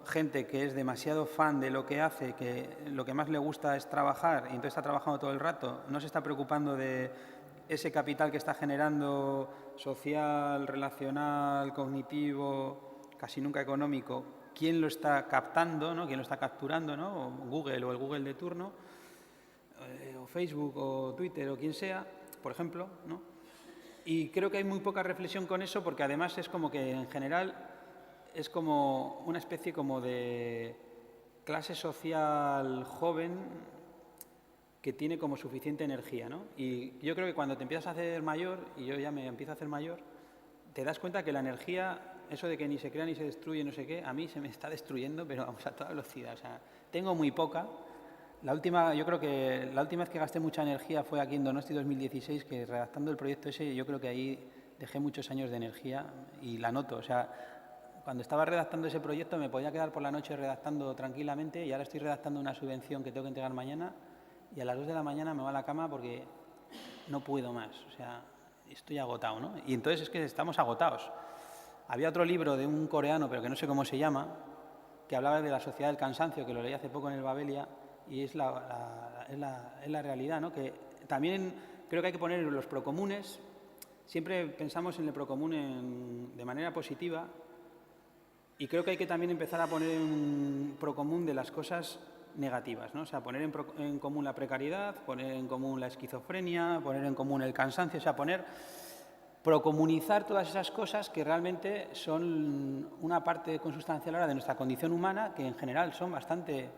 gente que es demasiado fan de lo que hace, que lo que más le gusta es trabajar y entonces está trabajando todo el rato, no se está preocupando de ese capital que está generando social, relacional, cognitivo, casi nunca económico, quién lo está captando, ¿no? Quién lo está capturando, ¿no? O Google o el Google de turno, o Facebook o Twitter o quien sea, por ejemplo, ¿no? Y creo que hay muy poca reflexión con eso, porque además es como que en general es como una especie como de clase social joven que tiene como suficiente energía, ¿no? Y yo creo que cuando te empiezas a hacer mayor, y yo ya me empiezo a hacer mayor, te das cuenta que la energía, eso de que ni se crea ni se destruye, no sé qué, a mí se me está destruyendo, pero vamos, a toda velocidad. O sea, tengo muy poca. Yo creo que la última vez que gasté mucha energía fue aquí en Donosti 2016, que redactando el proyecto ese, yo creo que ahí dejé muchos años de energía y la noto. O sea, cuando estaba redactando ese proyecto me podía quedar por la noche redactando tranquilamente y ahora estoy redactando una subvención que tengo que entregar mañana y a las 2 de la mañana me voy a la cama porque no puedo más. O sea, estoy agotado, ¿no? Y entonces es que estamos agotados. Había otro libro de un coreano, pero que no sé cómo se llama, que hablaba de la sociedad del cansancio, que lo leí hace poco en el Babelia, y es la realidad, ¿no? Que también creo que hay que poner los procomunes, siempre pensamos en el procomún de manera positiva, y creo que hay que también empezar a poner un procomún de las cosas negativas, ¿no? O sea, poner en común la precariedad, poner en común la esquizofrenia, poner en común el cansancio, o sea, procomunizar todas esas cosas que realmente son una parte consustancial ahora de nuestra condición humana, que en general son bastante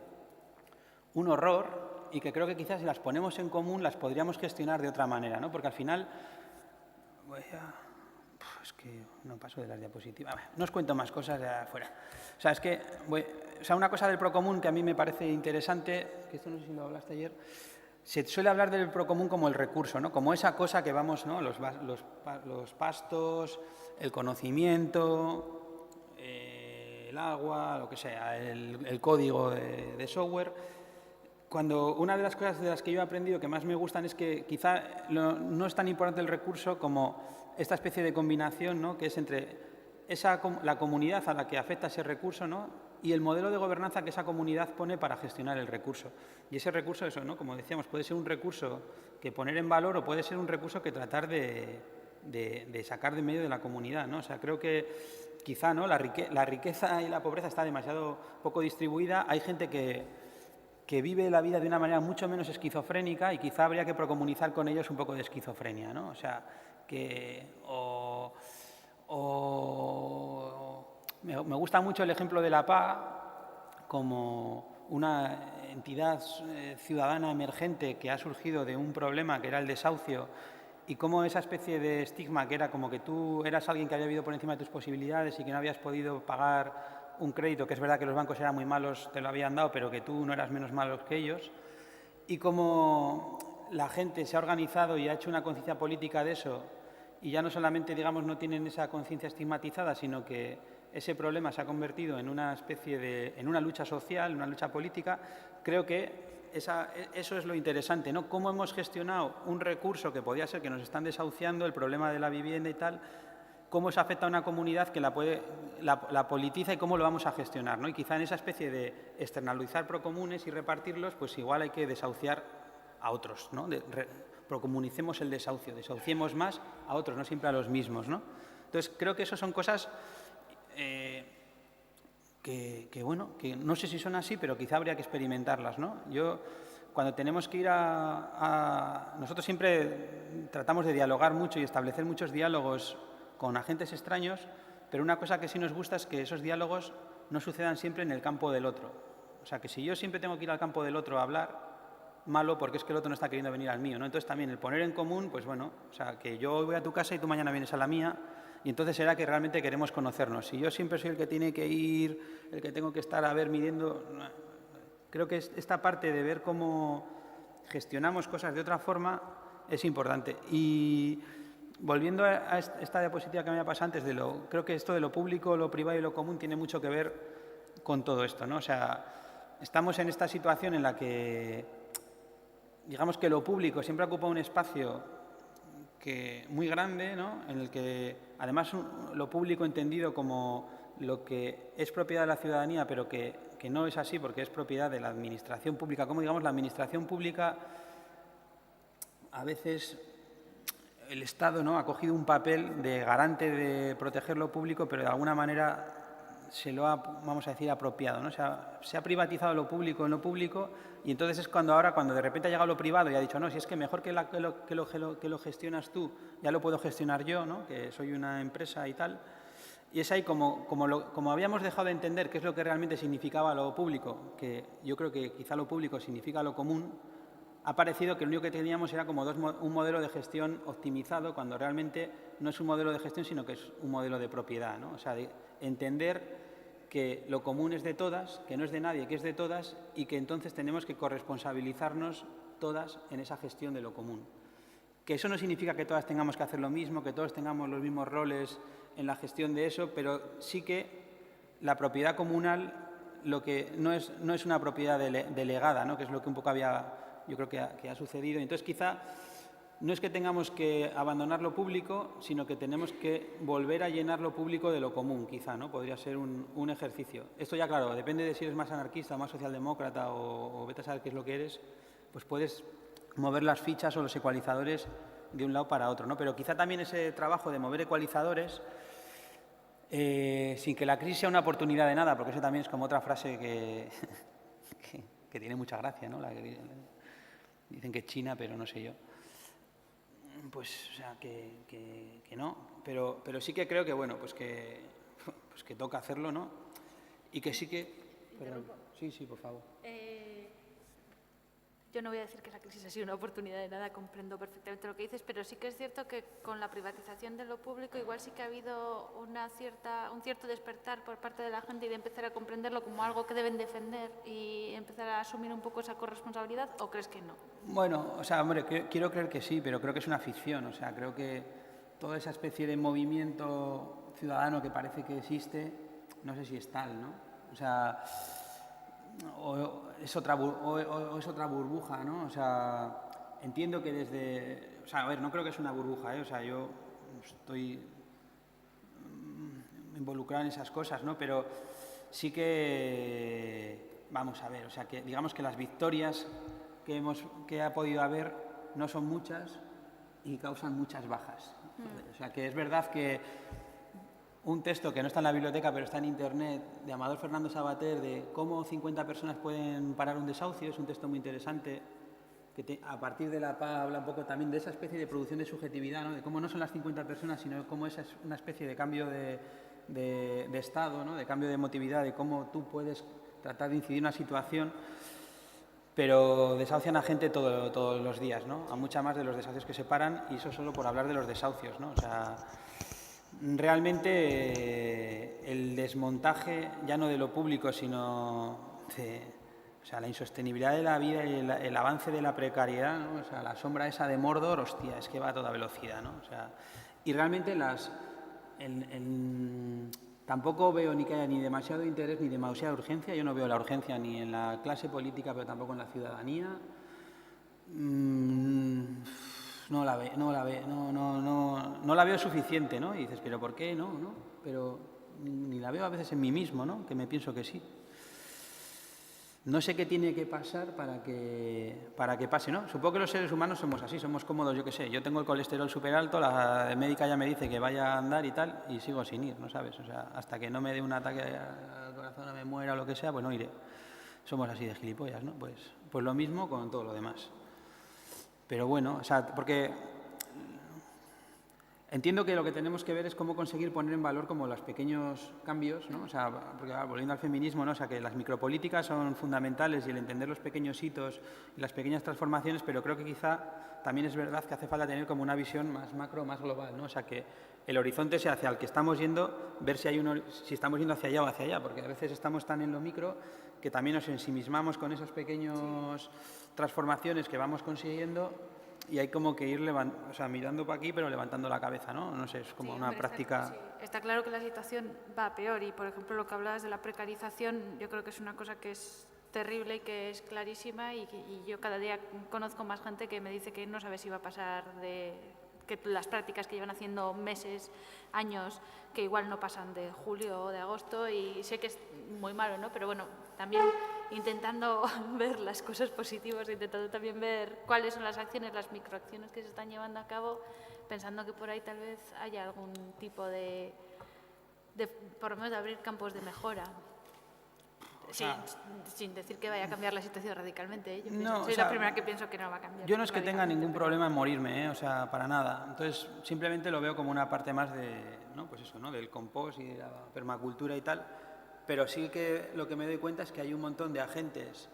un horror y que creo que quizás si las ponemos en común las podríamos gestionar de otra manera, ¿no? Porque al final... Es que no paso de las diapositivas. No os cuento más cosas de afuera. O sea, es que... una cosa del procomún que a mí me parece interesante, que esto no sé si lo hablaste ayer, se suele hablar del procomún como el recurso, ¿no? Como esa cosa que vamos, ¿no? Los pastos, el conocimiento, el agua, lo que sea, el código de software. Cuando una de las cosas de las que yo he aprendido que más me gustan es que quizá no es tan importante el recurso como esta especie de combinación, ¿no? Que es entre la comunidad a la que afecta ese recurso, ¿no? y el modelo de gobernanza que esa comunidad pone para gestionar el recurso. Y ese recurso, eso, ¿no? Como decíamos, puede ser un recurso que poner en valor o puede ser un recurso que tratar de sacar de medio de la comunidad, ¿no? O sea, creo que quizá, ¿no?, la riqueza y la pobreza está demasiado poco distribuida. Hay gente que vive la vida de una manera mucho menos esquizofrénica y quizá habría que procomunizar con ellos un poco de esquizofrenia, ¿no? O sea, me gusta mucho el ejemplo de la PA como una entidad ciudadana emergente que ha surgido de un problema que era el desahucio, y cómo esa especie de estigma que era como que tú eras alguien que había vivido por encima de tus posibilidades y que no habías podido pagar un crédito, que es verdad que los bancos eran muy malos, te lo habían dado, pero que tú no eras menos malo que ellos, y cómo la gente se ha organizado y ha hecho una conciencia política de eso, y ya no solamente, digamos, no tienen esa conciencia estigmatizada, sino que ese problema se ha convertido en una especie en una lucha social, una lucha política. Creo que eso es lo interesante, ¿no? Cómo hemos gestionado un recurso que podía ser que nos están desahuciando, el problema de la vivienda y tal, cómo se afecta a una comunidad que la politiza y cómo lo vamos a gestionar, ¿no? Y quizá en esa especie de externalizar procomunes y repartirlos, pues igual hay que desahuciar a otros, ¿no? Procomunicemos el desahucio, desahuciemos más a otros, no siempre a los mismos, ¿no? Entonces, creo que eso son cosas bueno, que no sé si son así, pero quizá habría que experimentarlas, ¿no? Cuando tenemos que ir nosotros siempre tratamos de dialogar mucho y establecer muchos diálogos con agentes extraños, pero una cosa que sí nos gusta es que esos diálogos no sucedan siempre en el campo del otro. O sea, que si yo siempre tengo que ir al campo del otro a hablar, malo, porque es que el otro no está queriendo venir al mío, ¿no? Entonces también el poner en común, pues bueno, o sea, que yo voy a tu casa y tú mañana vienes a la mía, y entonces será que realmente queremos conocernos. Si yo siempre soy el que tiene que ir, el que tengo que estar a ver midiendo, creo que esta parte de ver cómo gestionamos cosas de otra forma es importante. Y volviendo a esta diapositiva que me había pasado antes, creo que esto de lo público, lo privado y lo común tiene mucho que ver con todo esto, ¿no? O sea, estamos en esta situación en la que, digamos que lo público siempre ocupa un espacio muy grande, ¿no?, en el que además lo público entendido como lo que es propiedad de la ciudadanía, pero que no es así porque es propiedad de la administración pública. Como digamos, la administración pública, a veces el Estado, ¿no?, ha cogido un papel de garante de proteger lo público, pero de alguna manera se lo ha, vamos a decir, apropiado, ¿no? O sea, se ha privatizado lo público en lo público, y entonces es cuando de repente ha llegado lo privado y ha dicho, no, si es que mejor que lo gestionas tú, ya lo puedo gestionar yo, ¿no?, que soy una empresa y tal. Y es ahí como habíamos dejado de entender qué es lo que realmente significaba lo público, que yo creo que quizá lo público significa lo común, ha parecido que lo único que teníamos era como un modelo de gestión optimizado, cuando realmente no es un modelo de gestión, sino que es un modelo de propiedad, ¿no? O sea, de entender que lo común es de todas, que no es de nadie, que es de todas, y que entonces tenemos que corresponsabilizarnos todas en esa gestión de lo común. Que eso no significa que todas tengamos que hacer lo mismo, que todos tengamos los mismos roles en la gestión de eso, pero sí que la propiedad comunal lo que no es una propiedad delegada, ¿no?, que es lo que un poco yo creo que ha sucedido. Entonces, quizá no es que tengamos que abandonar lo público, sino que tenemos que volver a llenar lo público de lo común, quizá, ¿no? Podría ser un ejercicio. Esto ya, claro, depende de si eres más anarquista o más socialdemócrata o vete a saber qué es lo que eres, pues puedes mover las fichas o los ecualizadores de un lado para otro, ¿no? Pero quizá también ese trabajo de mover ecualizadores sin que la crisis sea una oportunidad de nada, porque eso también es como otra frase que tiene mucha gracia, ¿no? Dicen que es china, pero no sé yo. Pues, o sea, que no, pero sí que creo que, bueno, pues que toca hacerlo, ¿no? Y que sí que... Perdón. Sí, por favor. Yo no voy a decir que la crisis ha sido una oportunidad de nada, comprendo perfectamente lo que dices, pero sí que es cierto que con la privatización de lo público igual sí que ha habido un cierto despertar por parte de la gente y de empezar a comprenderlo como algo que deben defender y empezar a asumir un poco esa corresponsabilidad, ¿o crees que no? Bueno, o sea, hombre, quiero creer que sí, pero creo que es una ficción. O sea, creo que toda esa especie de movimiento ciudadano que parece que existe, no sé si es tal, ¿no? O sea, o es otra burbuja, ¿no? O sea, entiendo que o sea, a ver, no creo que es una burbuja, ¿eh? O sea, yo estoy involucrado en esas cosas, ¿no? Pero sí que, vamos a ver, o sea, que digamos que las victorias que ha podido haber no son muchas y causan muchas bajas. O sea, que es verdad que un texto que no está en la biblioteca pero está en internet de Amador Fernando Sabater de cómo 50 personas pueden parar un desahucio, es un texto muy interesante que a partir de la PA habla un poco también de esa especie de producción de subjetividad, ¿no? De cómo no son las 50 personas, sino cómo esa es una especie de cambio de estado, ¿no? De cambio de emotividad, de cómo tú puedes tratar de incidir en una situación, pero desahucian a gente todos los días, ¿no? A mucha más de los desahucios que se paran, y eso solo por hablar de los desahucios, ¿no? O sea, realmente el desmontaje ya no de lo público, sino o sea, la insostenibilidad de la vida y el avance de la precariedad, ¿no? O sea, la sombra esa de Mordor, hostia, es que va a toda velocidad, ¿no? O sea, y realmente tampoco veo ni que haya ni demasiado interés ni demasiada urgencia. Yo no veo la urgencia ni en la clase política, pero tampoco en la ciudadanía. No la veo suficiente, ¿no? Y dices, ¿pero por qué? No, no. Pero ni la veo a veces en mí mismo, ¿no? Que me pienso que sí. No sé qué tiene que pasar para que pase, ¿no? Supongo que los seres humanos somos así, somos cómodos, yo qué sé. Yo tengo el colesterol súper alto, la médica ya me dice que vaya a andar y tal, y sigo sin ir, ¿no sabes? O sea, hasta que no me dé un ataque al corazón o me muera o lo que sea, pues no iré. Somos así de gilipollas, ¿no? Pues lo mismo con todo lo demás. Pero bueno, o sea, porque entiendo que lo que tenemos que ver es cómo conseguir poner en valor como los pequeños cambios, ¿no? O sea, porque volviendo al feminismo, ¿no? O sea, que las micropolíticas son fundamentales y el entender los pequeños hitos y las pequeñas transformaciones, pero creo que quizá también es verdad que hace falta tener como una visión más macro, más global, ¿no? O sea, que el horizonte sea hacia el que estamos yendo, ver si estamos yendo hacia allá o hacia allá, porque a veces estamos tan en lo micro que también nos ensimismamos con esas pequeñas transformaciones que vamos consiguiendo. Y hay como que ir mirando para aquí, pero levantando la cabeza, ¿no? No sé, es como una práctica... Está claro que la situación va a peor y, por ejemplo, lo que hablabas de la precarización, yo creo que es una cosa que es terrible y que es clarísima y yo cada día conozco más gente que me dice que no sabe si va a pasar de que las prácticas que llevan haciendo meses, años, que igual no pasan de julio o de agosto, y sé que es muy malo, ¿no? Pero bueno, también intentando ver las cosas positivas, intentando también ver cuáles son las acciones, las microacciones que se están llevando a cabo, pensando que por ahí tal vez haya algún tipo de por lo menos de abrir campos de mejora. Sin decir que vaya a cambiar la situación radicalmente, ¿eh? Soy la primera que pienso que no va a cambiar. Yo no es que tenga ningún problema en morirme, ¿eh? O sea, para nada. Entonces, simplemente lo veo como una parte más ¿no? Pues eso, ¿no? Del compost y de la permacultura y tal. Pero sí que lo que me doy cuenta es que hay un montón de agentes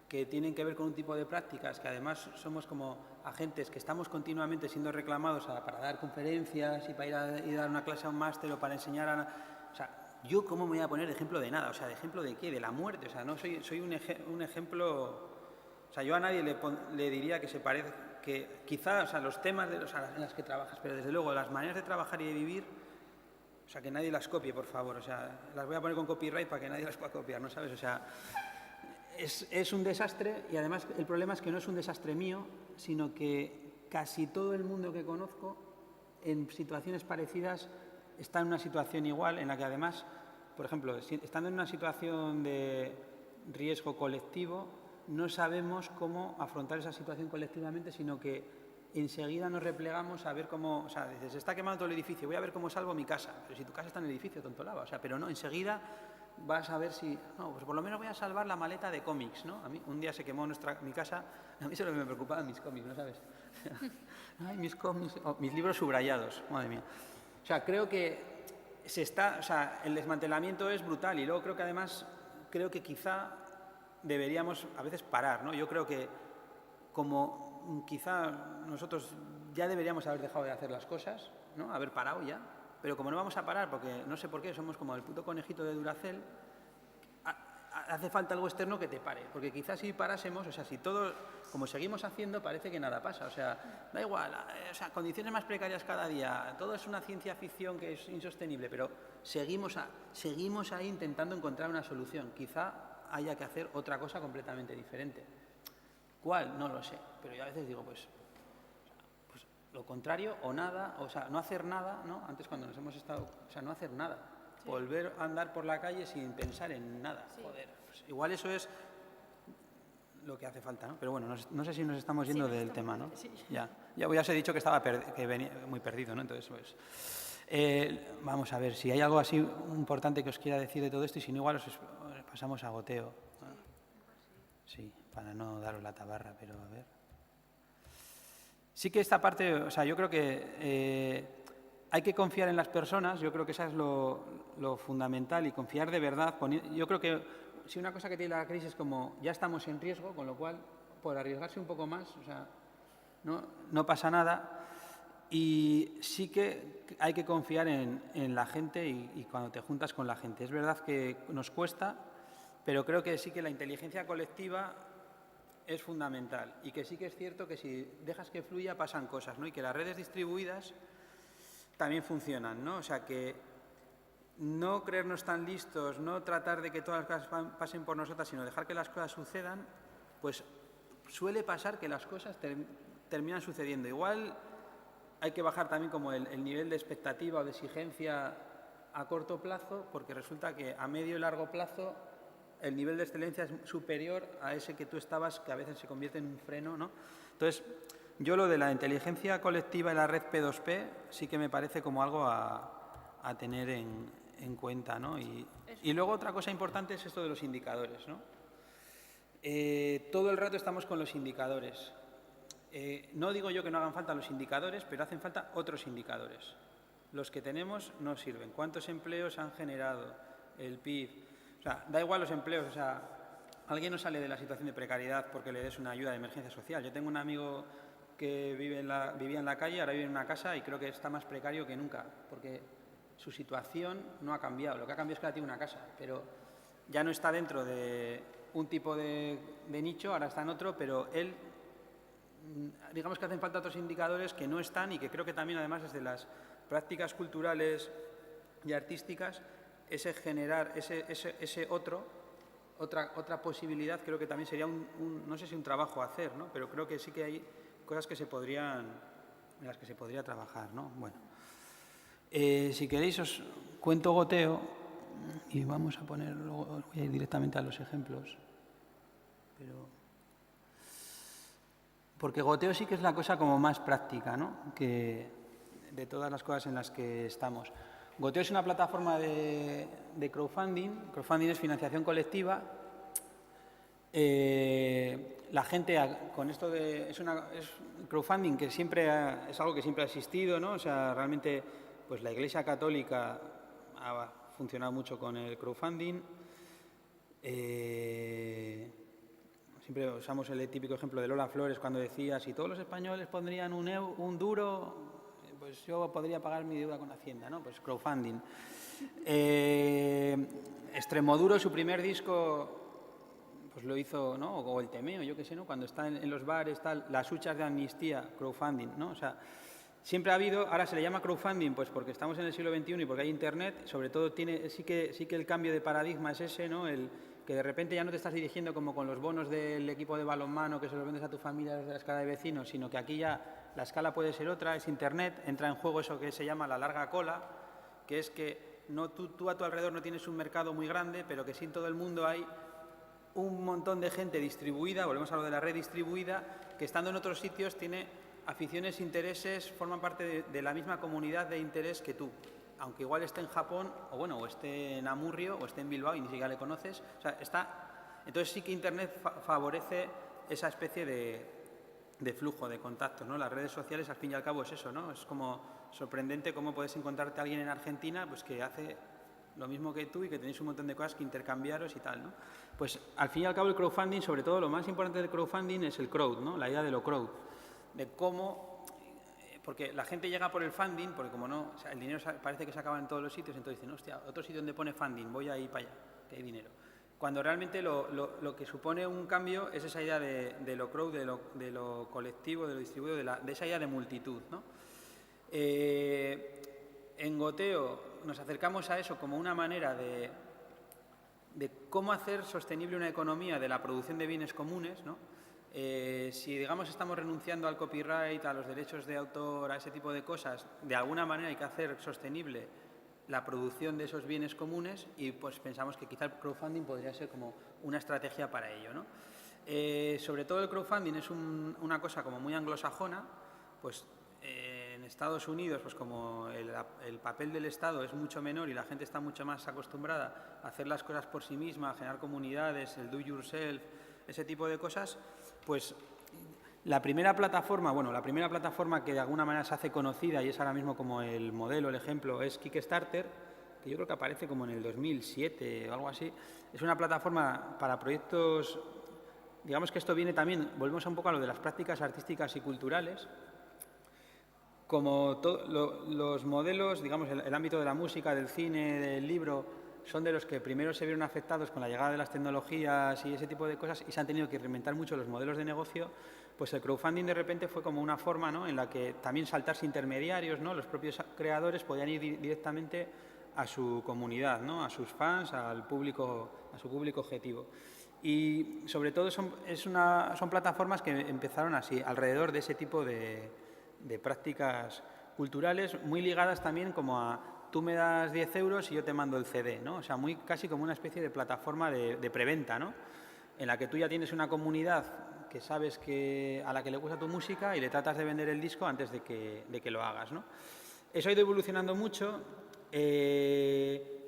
que tienen que ver con un tipo de prácticas, que además somos como agentes que estamos continuamente siendo reclamados para dar conferencias y para ir a dar una clase a un máster o para enseñar o sea, ¿yo cómo me voy a poner ejemplo de nada? O sea, ¿de ejemplo de qué? De la muerte. O sea, no soy un ejemplo... O sea, yo a nadie le diría que se parece... Que quizá, o sea, los temas en los que trabajas, pero desde luego las maneras de trabajar y de vivir, o sea, que nadie las copie, por favor. O sea, las voy a poner con copyright para que nadie las pueda copiar, ¿no sabes? O sea, es un desastre, y además el problema es que no es un desastre mío, sino que casi todo el mundo que conozco en situaciones parecidas está en una situación igual, en la que además, por ejemplo, estando en una situación de riesgo colectivo, no sabemos cómo afrontar esa situación colectivamente, sino que enseguida nos replegamos a ver cómo... O sea, dices, se está quemando todo el edificio, voy a ver cómo salvo mi casa. Pero si tu casa está en el edificio, tontolaba. O sea, pero no, enseguida vas a ver si... No, pues por lo menos voy a salvar la maleta de cómics, ¿no? A mí un día se quemó mi casa, a mí solo me preocupaban mis cómics, ¿no sabes? Ay, mis cómics... mis libros subrayados, madre mía. O sea, creo que el desmantelamiento es brutal, y luego creo que además, quizá deberíamos a veces parar, ¿no? Yo creo que como quizá nosotros ya deberíamos haber dejado de hacer las cosas, ¿no? Haber parado ya, pero como no vamos a parar, porque no sé por qué, somos como el puto conejito de Duracell, hace falta algo externo que te pare, porque quizás si parásemos, o sea, si todo, como seguimos haciendo, parece que nada pasa, o sea, da igual, o sea, condiciones más precarias cada día, todo es una ciencia ficción que es insostenible, pero seguimos ahí intentando encontrar una solución. Quizá haya que hacer otra cosa completamente diferente. ¿Cuál? No lo sé, pero yo a veces digo, pues lo contrario o nada, o sea, no hacer nada, ¿no? Antes cuando nos hemos estado, o sea, no hacer nada. volver a andar por la calle sin pensar en nada. Sí. Joder, pues igual eso es lo que hace falta, ¿no? Pero bueno, no sé si nos estamos yendo nos del estamos tema, ¿no? yendo, sí. Ya os he dicho que que venía muy perdido, ¿no? Entonces, pues, vamos a ver si hay algo así importante que os quiera decir de todo esto y si no, igual os pasamos a goteo. Sí, para no daros la tabarra, pero a ver. Sí que esta parte, o sea, yo creo que hay que confiar en las personas, yo creo que eso es lo fundamental y confiar de verdad. Yo creo que si una cosa que tiene la crisis es como ya estamos en riesgo, con lo cual por arriesgarse un poco más, o sea, no pasa nada. Y sí que hay que confiar en la gente y cuando te juntas con la gente. Es verdad que nos cuesta, pero creo que sí que la inteligencia colectiva es fundamental y que sí que es cierto que si dejas que fluya pasan cosas, ¿no? Y que las redes distribuidas también funcionan, ¿no? O sea que no creernos tan listos, no tratar de que todas las cosas pasen por nosotras, sino dejar que las cosas sucedan, pues suele pasar que las cosas terminan sucediendo. Igual hay que bajar también como el nivel de expectativa o de exigencia a corto plazo, porque resulta que a medio y largo plazo el nivel de excelencia es superior a ese que tú estabas, que a veces se convierte en un freno, ¿no? Entonces, yo lo de la inteligencia colectiva y la red P2P sí que me parece como algo a tener en cuenta, ¿no? Y luego otra cosa importante es esto de los indicadores, ¿no? Todo el rato estamos con los indicadores. No digo yo que no hagan falta los indicadores, pero hacen falta otros indicadores. Los que tenemos no sirven. ¿Cuántos empleos han generado? El PIB. O sea, da igual los empleos. O sea, alguien no sale de la situación de precariedad porque le des una ayuda de emergencia social. Yo tengo un amigo que vivía en la calle, ahora vive en una casa y creo que está más precario que nunca, porque su situación no ha cambiado. Lo que ha cambiado es que ahora tiene una casa, pero ya no está dentro de un tipo de nicho, ahora está en otro, pero él, digamos que hacen falta otros indicadores que no están y que creo que también, además, desde las prácticas culturales y artísticas, ese generar otra posibilidad, creo que también sería no sé si un trabajo a hacer, ¿no? Pero creo que sí que hay cosas en las que se podría trabajar, ¿no? Bueno, si queréis os cuento goteo y vamos a poner, luego voy a ir directamente a los ejemplos, porque goteo sí que es la cosa como más práctica, ¿no? Que de todas las cosas en las que estamos. Goteo es una plataforma de crowdfunding. Crowdfunding es financiación colectiva. La gente con esto es crowdfunding que siempre es algo que siempre ha existido, ¿no? O sea, realmente pues la Iglesia Católica ha funcionado mucho con el crowdfunding. Siempre usamos el típico ejemplo de Lola Flores cuando decía si todos los españoles pondrían un duro, pues yo podría pagar mi deuda con Hacienda, ¿no? Pues crowdfunding. Extremoduro, su primer disco, pues lo hizo, ¿no? O el Temeo, yo qué sé, ¿no? Cuando está en los bares, tal, las huchas de amnistía, crowdfunding, ¿no? O sea, siempre ha habido, ahora se le llama crowdfunding, pues porque estamos en el siglo XXI y porque hay Internet, sobre todo sí que el cambio de paradigma es ese, ¿no? Que de repente ya no te estás dirigiendo como con los bonos del equipo de balonmano que se los vendes a tu familia desde la escala de vecinos, sino que aquí ya la escala puede ser otra, es Internet, entra en juego eso que se llama la larga cola, que es que tú a tu alrededor no tienes un mercado muy grande, pero que sí en todo el mundo hay un montón de gente distribuida, volvemos a lo de la red distribuida, que estando en otros sitios tiene aficiones, intereses, forman parte de la misma comunidad de interés que tú. Aunque igual esté en Japón, o esté en Amurrio, o esté en Bilbao y ni siquiera le conoces. O sea, entonces sí que Internet favorece esa especie de flujo, de contactos, ¿no? Las redes sociales, al fin y al cabo, es eso, ¿no? Es como sorprendente cómo puedes encontrarte a alguien en Argentina pues que hace lo mismo que tú y que tenéis un montón de cosas que intercambiaros y tal, ¿no? Pues al fin y al cabo el crowdfunding, sobre todo lo más importante del crowdfunding es el crowd, ¿no? La idea de lo crowd, de cómo... Porque la gente llega por el funding, porque como no, o sea, el dinero parece que se acaba en todos los sitios, entonces dicen, hostia, otro sitio donde pone funding, voy a ir para allá, que hay dinero. Cuando realmente lo que supone un cambio es esa idea de lo crowd, de lo colectivo, de lo distribuido, de esa idea de multitud, ¿no? En goteo nos acercamos a eso como una manera de cómo hacer sostenible una economía de la producción de bienes comunes, ¿no? Si, digamos, estamos renunciando al copyright, a los derechos de autor, a ese tipo de cosas, de alguna manera hay que hacer sostenible la producción de esos bienes comunes y pues pensamos que quizá el crowdfunding podría ser como una estrategia para ello, ¿no? Sobre todo el crowdfunding es una cosa como muy anglosajona, pues en Estados Unidos, pues como el papel del Estado es mucho menor y la gente está mucho más acostumbrada a hacer las cosas por sí misma, a generar comunidades, el do yourself, ese tipo de cosas, pues la primera plataforma que de alguna manera se hace conocida y es ahora mismo como el modelo, el ejemplo, es Kickstarter, que yo creo que aparece como en el 2007 o algo así. Es una plataforma para proyectos, digamos que esto viene también, volvemos un poco a lo de las prácticas artísticas y culturales. Como los modelos, digamos, el ámbito de la música, del cine, del libro, son de los que primero se vieron afectados con la llegada de las tecnologías y ese tipo de cosas y se han tenido que reinventar mucho los modelos de negocio, pues el crowdfunding de repente fue como una forma, ¿no?, en la que también saltarse intermediarios, ¿no?, los propios creadores podían ir directamente a su comunidad, ¿no?, a sus fans, a su público objetivo. Y sobre todo son plataformas que empezaron así, alrededor de ese tipo de prácticas culturales, muy ligadas también como a tú me das 10 euros y yo te mando el CD, ¿no? O sea, casi como una especie de plataforma de preventa, ¿no?, en la que tú ya tienes una comunidad que sabes a la que le gusta tu música y le tratas de vender el disco antes de que lo hagas, ¿no? Eso ha ido evolucionando mucho.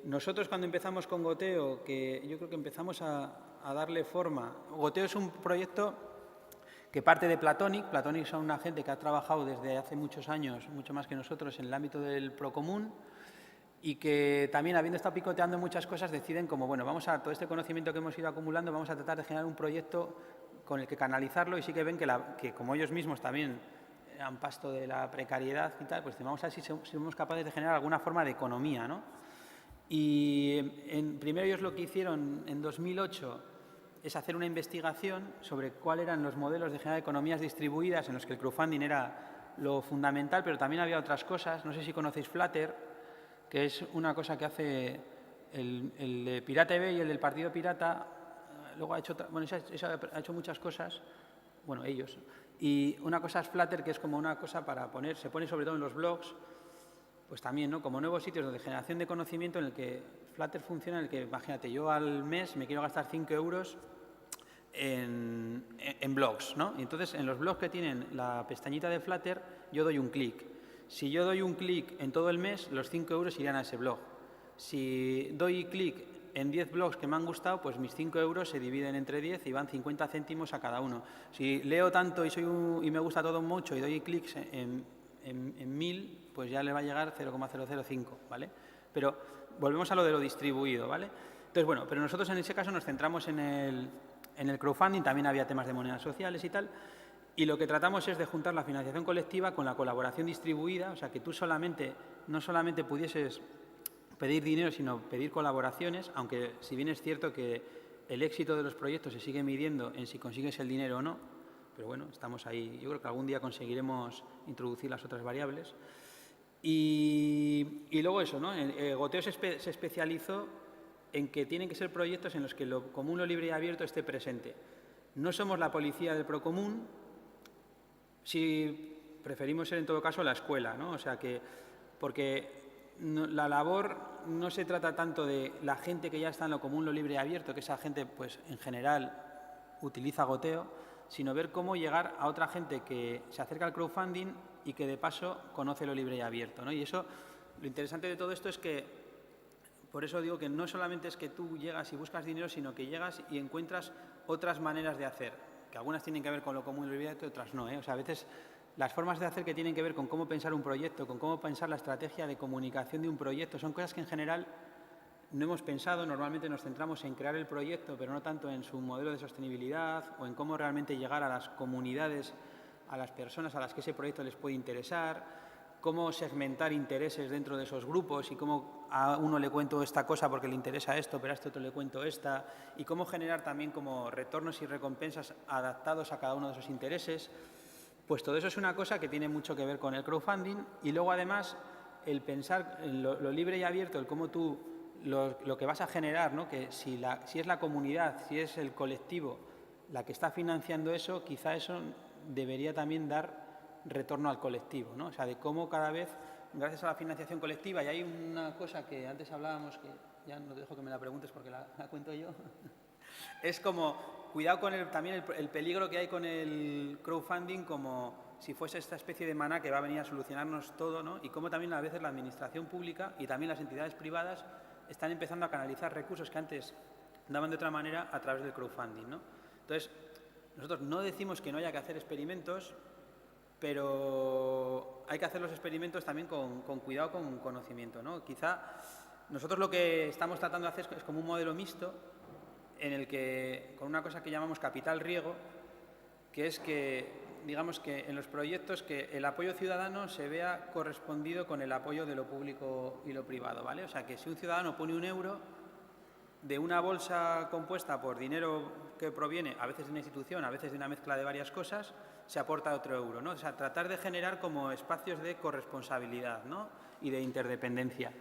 Nosotros cuando empezamos con Goteo, que yo creo que empezamos a darle forma. Goteo es un proyecto que parte de Platonic. Platonic son una gente que ha trabajado desde hace muchos años, mucho más que nosotros, en el ámbito del procomún y que también, habiendo estado picoteando muchas cosas, deciden como, bueno, todo este conocimiento que hemos ido acumulando, vamos a tratar de generar un proyecto con el que canalizarlo, y sí que ven que como ellos mismos también han pasto de la precariedad y tal, pues vamos a ver si somos capaces de generar alguna forma de economía, ¿no? Y primero ellos lo que hicieron en 2008 es hacer una investigación sobre cuáles eran los modelos de generar economías distribuidas en los que el crowdfunding era lo fundamental, pero también había otras cosas. No sé si conocéis Flutter, que es una cosa que hace el de Pirata Bay y el del Partido Pirata. Luego ha hecho muchas cosas, bueno, ellos. Y una cosa es Flutter, que es como una cosa para se pone sobre todo en los blogs, pues también, ¿no?, como nuevos sitios de generación de conocimiento, en el que Flutter funciona, en el que, imagínate, yo al mes me quiero gastar 5 euros en blogs, ¿no? Y entonces, en los blogs que tienen la pestañita de Flutter, yo doy un clic. Si yo doy un clic en todo el mes, los 5 euros irían a ese blog. Si doy clic en 10 blogs que me han gustado, pues mis 5 euros se dividen entre 10 y van 50 céntimos a cada uno. Si leo tanto y me gusta todo mucho y doy clics en 1000, pues ya le va a llegar 0,005, ¿vale? Pero volvemos a lo de lo distribuido, ¿vale? Entonces, bueno, pero nosotros en ese caso nos centramos en el crowdfunding, también había temas de monedas sociales y tal, y lo que tratamos es de juntar la financiación colectiva con la colaboración distribuida, o sea, que tú no solamente pudieses pedir dinero, sino pedir colaboraciones, aunque si bien es cierto que el éxito de los proyectos se sigue midiendo en si consigues el dinero o no, pero bueno, estamos ahí. Yo creo que algún día conseguiremos introducir las otras variables. Y luego eso, ¿no? Goteo se especializó en que tienen que ser proyectos en los que lo común, lo libre y abierto esté presente. No somos la policía del procomún, si preferimos ser en todo caso la escuela, ¿no? O sea que, porque la labor no se trata tanto de la gente que ya está en lo común, lo libre y abierto, que esa gente pues en general utiliza Goteo, sino ver cómo llegar a otra gente que se acerca al crowdfunding y que de paso conoce lo libre y abierto, ¿no? Y eso, lo interesante de todo esto es que, por eso digo que no solamente es que tú llegas y buscas dinero, sino que llegas y encuentras otras maneras de hacer, que algunas tienen que ver con lo común y lo libre y abierto, otras no, ¿eh? O sea, a veces las formas de hacer que tienen que ver con cómo pensar un proyecto, con cómo pensar la estrategia de comunicación de un proyecto, son cosas que en general no hemos pensado. Normalmente nos centramos en crear el proyecto, pero no tanto en su modelo de sostenibilidad o en cómo realmente llegar a las comunidades, a las personas a las que ese proyecto les puede interesar, cómo segmentar intereses dentro de esos grupos y cómo a uno le cuento esta cosa porque le interesa esto, pero a este otro le cuento esta, y cómo generar también como retornos y recompensas adaptados a cada uno de esos intereses. Pues todo eso es una cosa que tiene mucho que ver con el crowdfunding, y luego además el pensar en lo libre y abierto, el cómo tú lo que vas a generar, ¿no? Que si es la comunidad, si es el colectivo la que está financiando eso, quizá eso debería también dar retorno al colectivo, ¿no? O sea, de cómo cada vez gracias a la financiación colectiva, y hay una cosa que antes hablábamos, que ya no te dejo que me la preguntes porque la cuento yo, es como, cuidado con también el peligro que hay con el crowdfunding, como si fuese esta especie de maná que va a venir a solucionarnos todo, ¿no? Y cómo también a veces la administración pública y también las entidades privadas están empezando a canalizar recursos que antes daban de otra manera a través del crowdfunding, ¿no? Entonces, nosotros no decimos que no haya que hacer experimentos, pero hay que hacer los experimentos también con cuidado, con conocimiento, ¿no? Quizá nosotros lo que estamos tratando de hacer es como un modelo mixto en el que, con una cosa que llamamos capital riego, que es que, digamos que en los proyectos que el apoyo ciudadano se vea correspondido con el apoyo de lo público y lo privado, ¿vale? O sea, que si un ciudadano pone 1 euro de una bolsa compuesta por dinero que proviene a veces de una institución, a veces de una mezcla de varias cosas, se aporta otro euro, ¿no? O sea, tratar de generar como espacios de corresponsabilidad, ¿no? Y de interdependencia.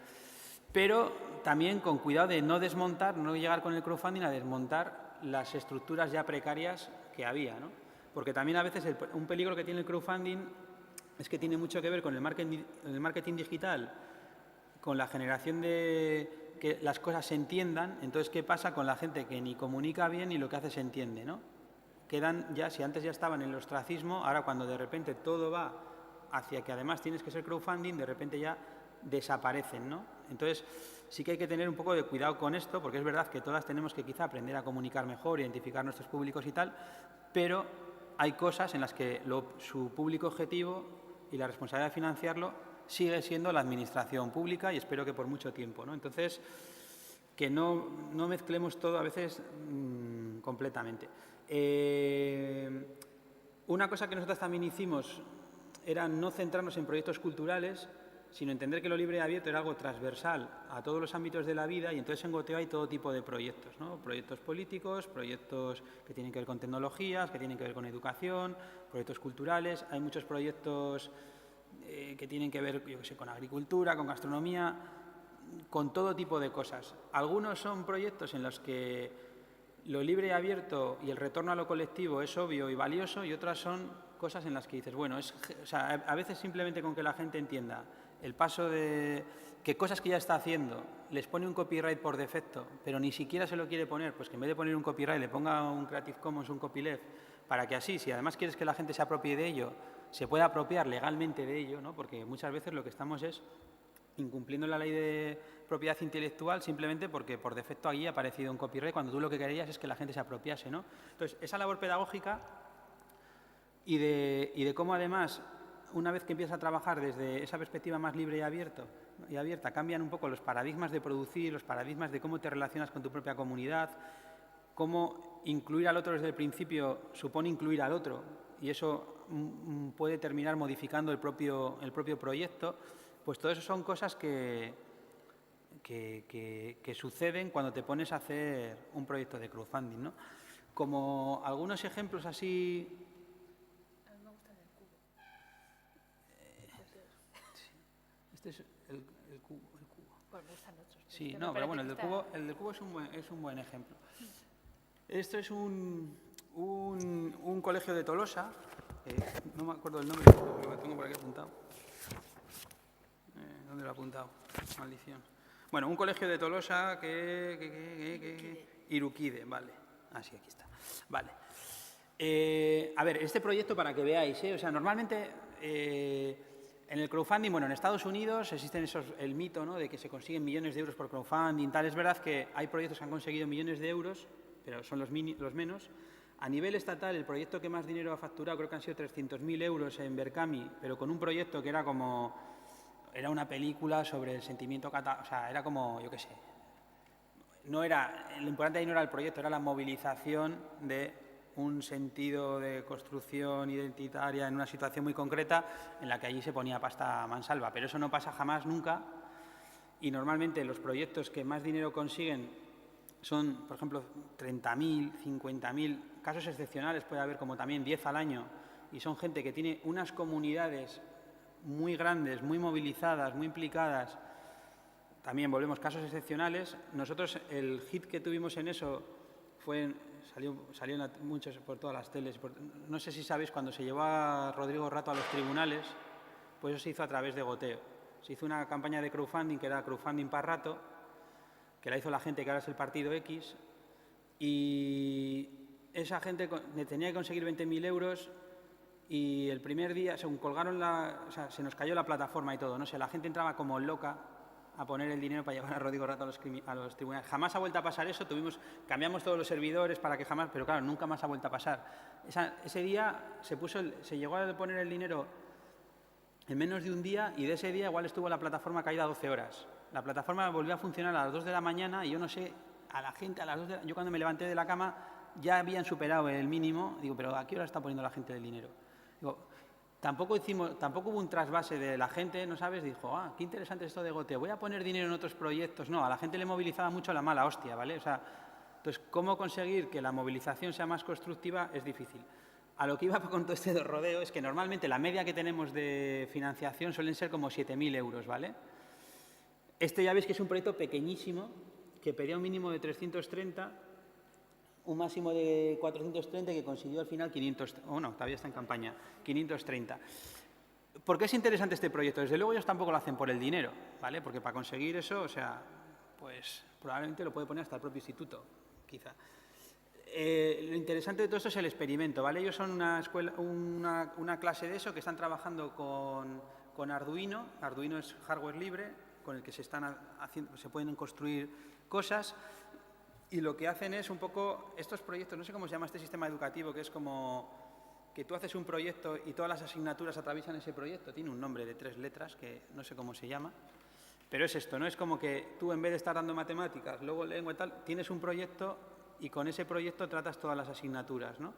Pero también con cuidado de no desmontar, no llegar con el crowdfunding a desmontar las estructuras ya precarias que había, ¿no? Porque también a veces un peligro que tiene el crowdfunding es que tiene mucho que ver con el marketing digital, con la generación de que las cosas se entiendan. Entonces, ¿qué pasa con la gente que ni comunica bien y lo que hace se entiende, ¿no? Quedan ya, si antes ya estaban en el ostracismo, ahora cuando de repente todo va hacia que además tienes que ser crowdfunding, de repente ya desaparecen, ¿no? Entonces, sí que hay que tener un poco de cuidado con esto, porque es verdad que todas tenemos que quizá aprender a comunicar mejor, identificar nuestros públicos y tal, pero hay cosas en las que su público objetivo y la responsabilidad de financiarlo sigue siendo la administración pública, y espero que por mucho tiempo, ¿no? Entonces, que no mezclemos todo a veces completamente. Una cosa que nosotros también hicimos era no centrarnos en proyectos culturales, sino entender que lo libre y abierto era algo transversal a todos los ámbitos de la vida, y entonces en Goteo hay todo tipo de proyectos, ¿no? Proyectos políticos, proyectos que tienen que ver con tecnologías, que tienen que ver con educación, proyectos culturales, hay muchos proyectos que tienen que ver, yo qué sé, con agricultura, con gastronomía, con todo tipo de cosas. Algunos son proyectos en los que lo libre y abierto y el retorno a lo colectivo es obvio y valioso, y otras son cosas en las que dices, bueno, o sea, a veces simplemente con que la gente entienda el paso de que cosas que ya está haciendo les pone un copyright por defecto, pero ni siquiera se lo quiere poner, pues que en vez de poner un copyright le ponga un Creative Commons, un copyleft, para que así, si además quieres que la gente se apropie de ello, se pueda apropiar legalmente de ello, ¿no? Porque muchas veces lo que estamos es incumpliendo la ley de propiedad intelectual simplemente porque por defecto allí ha aparecido un copyright cuando tú lo que querías es que la gente se apropiase, ¿no? Entonces, esa labor pedagógica y de cómo además, una vez que empiezas a trabajar desde esa perspectiva más libre y abierta, cambian un poco los paradigmas de producir, los paradigmas de cómo te relacionas con tu propia comunidad, cómo incluir al otro desde el principio supone incluir al otro, y eso puede terminar modificando el propio proyecto. Pues todo eso son cosas que suceden cuando te pones a hacer un proyecto de crowdfunding, ¿no? Como algunos ejemplos así. A mí me gusta el del cubo. Este es el cubo. Pues me gustan otros. Sí, no, pero bueno, el del cubo es un buen ejemplo. Esto es un colegio de Tolosa, no me acuerdo del nombre, pero lo tengo por aquí apuntado. ¿Dónde lo he apuntado? Maldición. Bueno, un colegio de Tolosa Iruquide, vale. Ah, sí, aquí está. Vale. A ver, este proyecto para que veáis, o sea, normalmente en el crowdfunding, bueno, en Estados Unidos existen el mito, ¿no?, de que se consiguen millones de euros por crowdfunding, tal. Es verdad que hay proyectos que han conseguido millones de euros, pero son los menos. A nivel estatal, el proyecto que más dinero ha facturado creo que han sido 300.000 euros en Berkami, pero con un proyecto que era una película sobre el sentimiento o sea, era como, yo qué sé. Lo importante ahí no era el proyecto, era la movilización de un sentido de construcción identitaria en una situación muy concreta en la que allí se ponía pasta a mansalva. Pero eso no pasa jamás, nunca. Y normalmente los proyectos que más dinero consiguen son, por ejemplo, 30.000, 50.000, casos excepcionales puede haber como también 10 al año, y son gente que tiene unas comunidades muy grandes, muy movilizadas, muy implicadas. También volvemos casos excepcionales. Nosotros el hit que tuvimos en eso salió muchos por todas las teles. No sé si sabéis, cuando se llevó a Rodrigo Rato a los tribunales, pues eso se hizo a través de Goteo. Se hizo una campaña de crowdfunding que era crowdfunding para rato, que la hizo la gente que ahora es el Partido X, y esa gente tenía que conseguir 20.000 euros y el primer día, según colgaron se nos cayó la plataforma y todo, no sé, la gente entraba como loca a poner el dinero para llevar a Rodrigo Rato a los tribunales. Jamás ha vuelto a pasar eso, cambiamos todos los servidores para que jamás, pero claro, nunca más ha vuelto a pasar. Ese día se llegó a poner el dinero en menos de un día y de ese día igual estuvo la plataforma caída 12 horas. La plataforma volvió a funcionar a las 2 de la mañana y yo no sé, a la gente a las 2 de la... Yo cuando me levanté de la cama ya habían superado el mínimo, digo, pero ¿a qué hora está poniendo la gente el dinero? Digo, tampoco hubo un trasvase de la gente, ¿no sabes? Dijo, qué interesante esto de goteo, voy a poner dinero en otros proyectos. No, a la gente le movilizaba mucho la mala hostia, ¿vale? O sea, entonces, ¿cómo conseguir que la movilización sea más constructiva? Es difícil. A lo que iba con todo este rodeo es que normalmente la media que tenemos de financiación suelen ser como 7.000 euros, ¿vale? Este ya veis que es un proyecto pequeñísimo, que pedía un mínimo de 330, un máximo de 430 y que consiguió al final 500, todavía está en campaña, 530. ¿Por qué es interesante este proyecto? Desde luego ellos tampoco lo hacen por el dinero, ¿vale? Porque para conseguir eso, pues probablemente lo puede poner hasta el propio instituto, quizá. Lo interesante de todo esto es el experimento, ¿vale? Ellos son una clase de eso que están trabajando con Arduino. Arduino es hardware libre, con el que se pueden construir cosas. Y lo que hacen es un poco estos proyectos, no sé cómo se llama este sistema educativo, que es como que tú haces un proyecto y todas las asignaturas atraviesan ese proyecto. Tiene un nombre de 3 letras que no sé cómo se llama. Pero es esto, ¿no? Es como que tú en vez de estar dando matemáticas, luego lengua y tal, tienes un proyecto y con ese proyecto tratas todas las asignaturas, ¿no?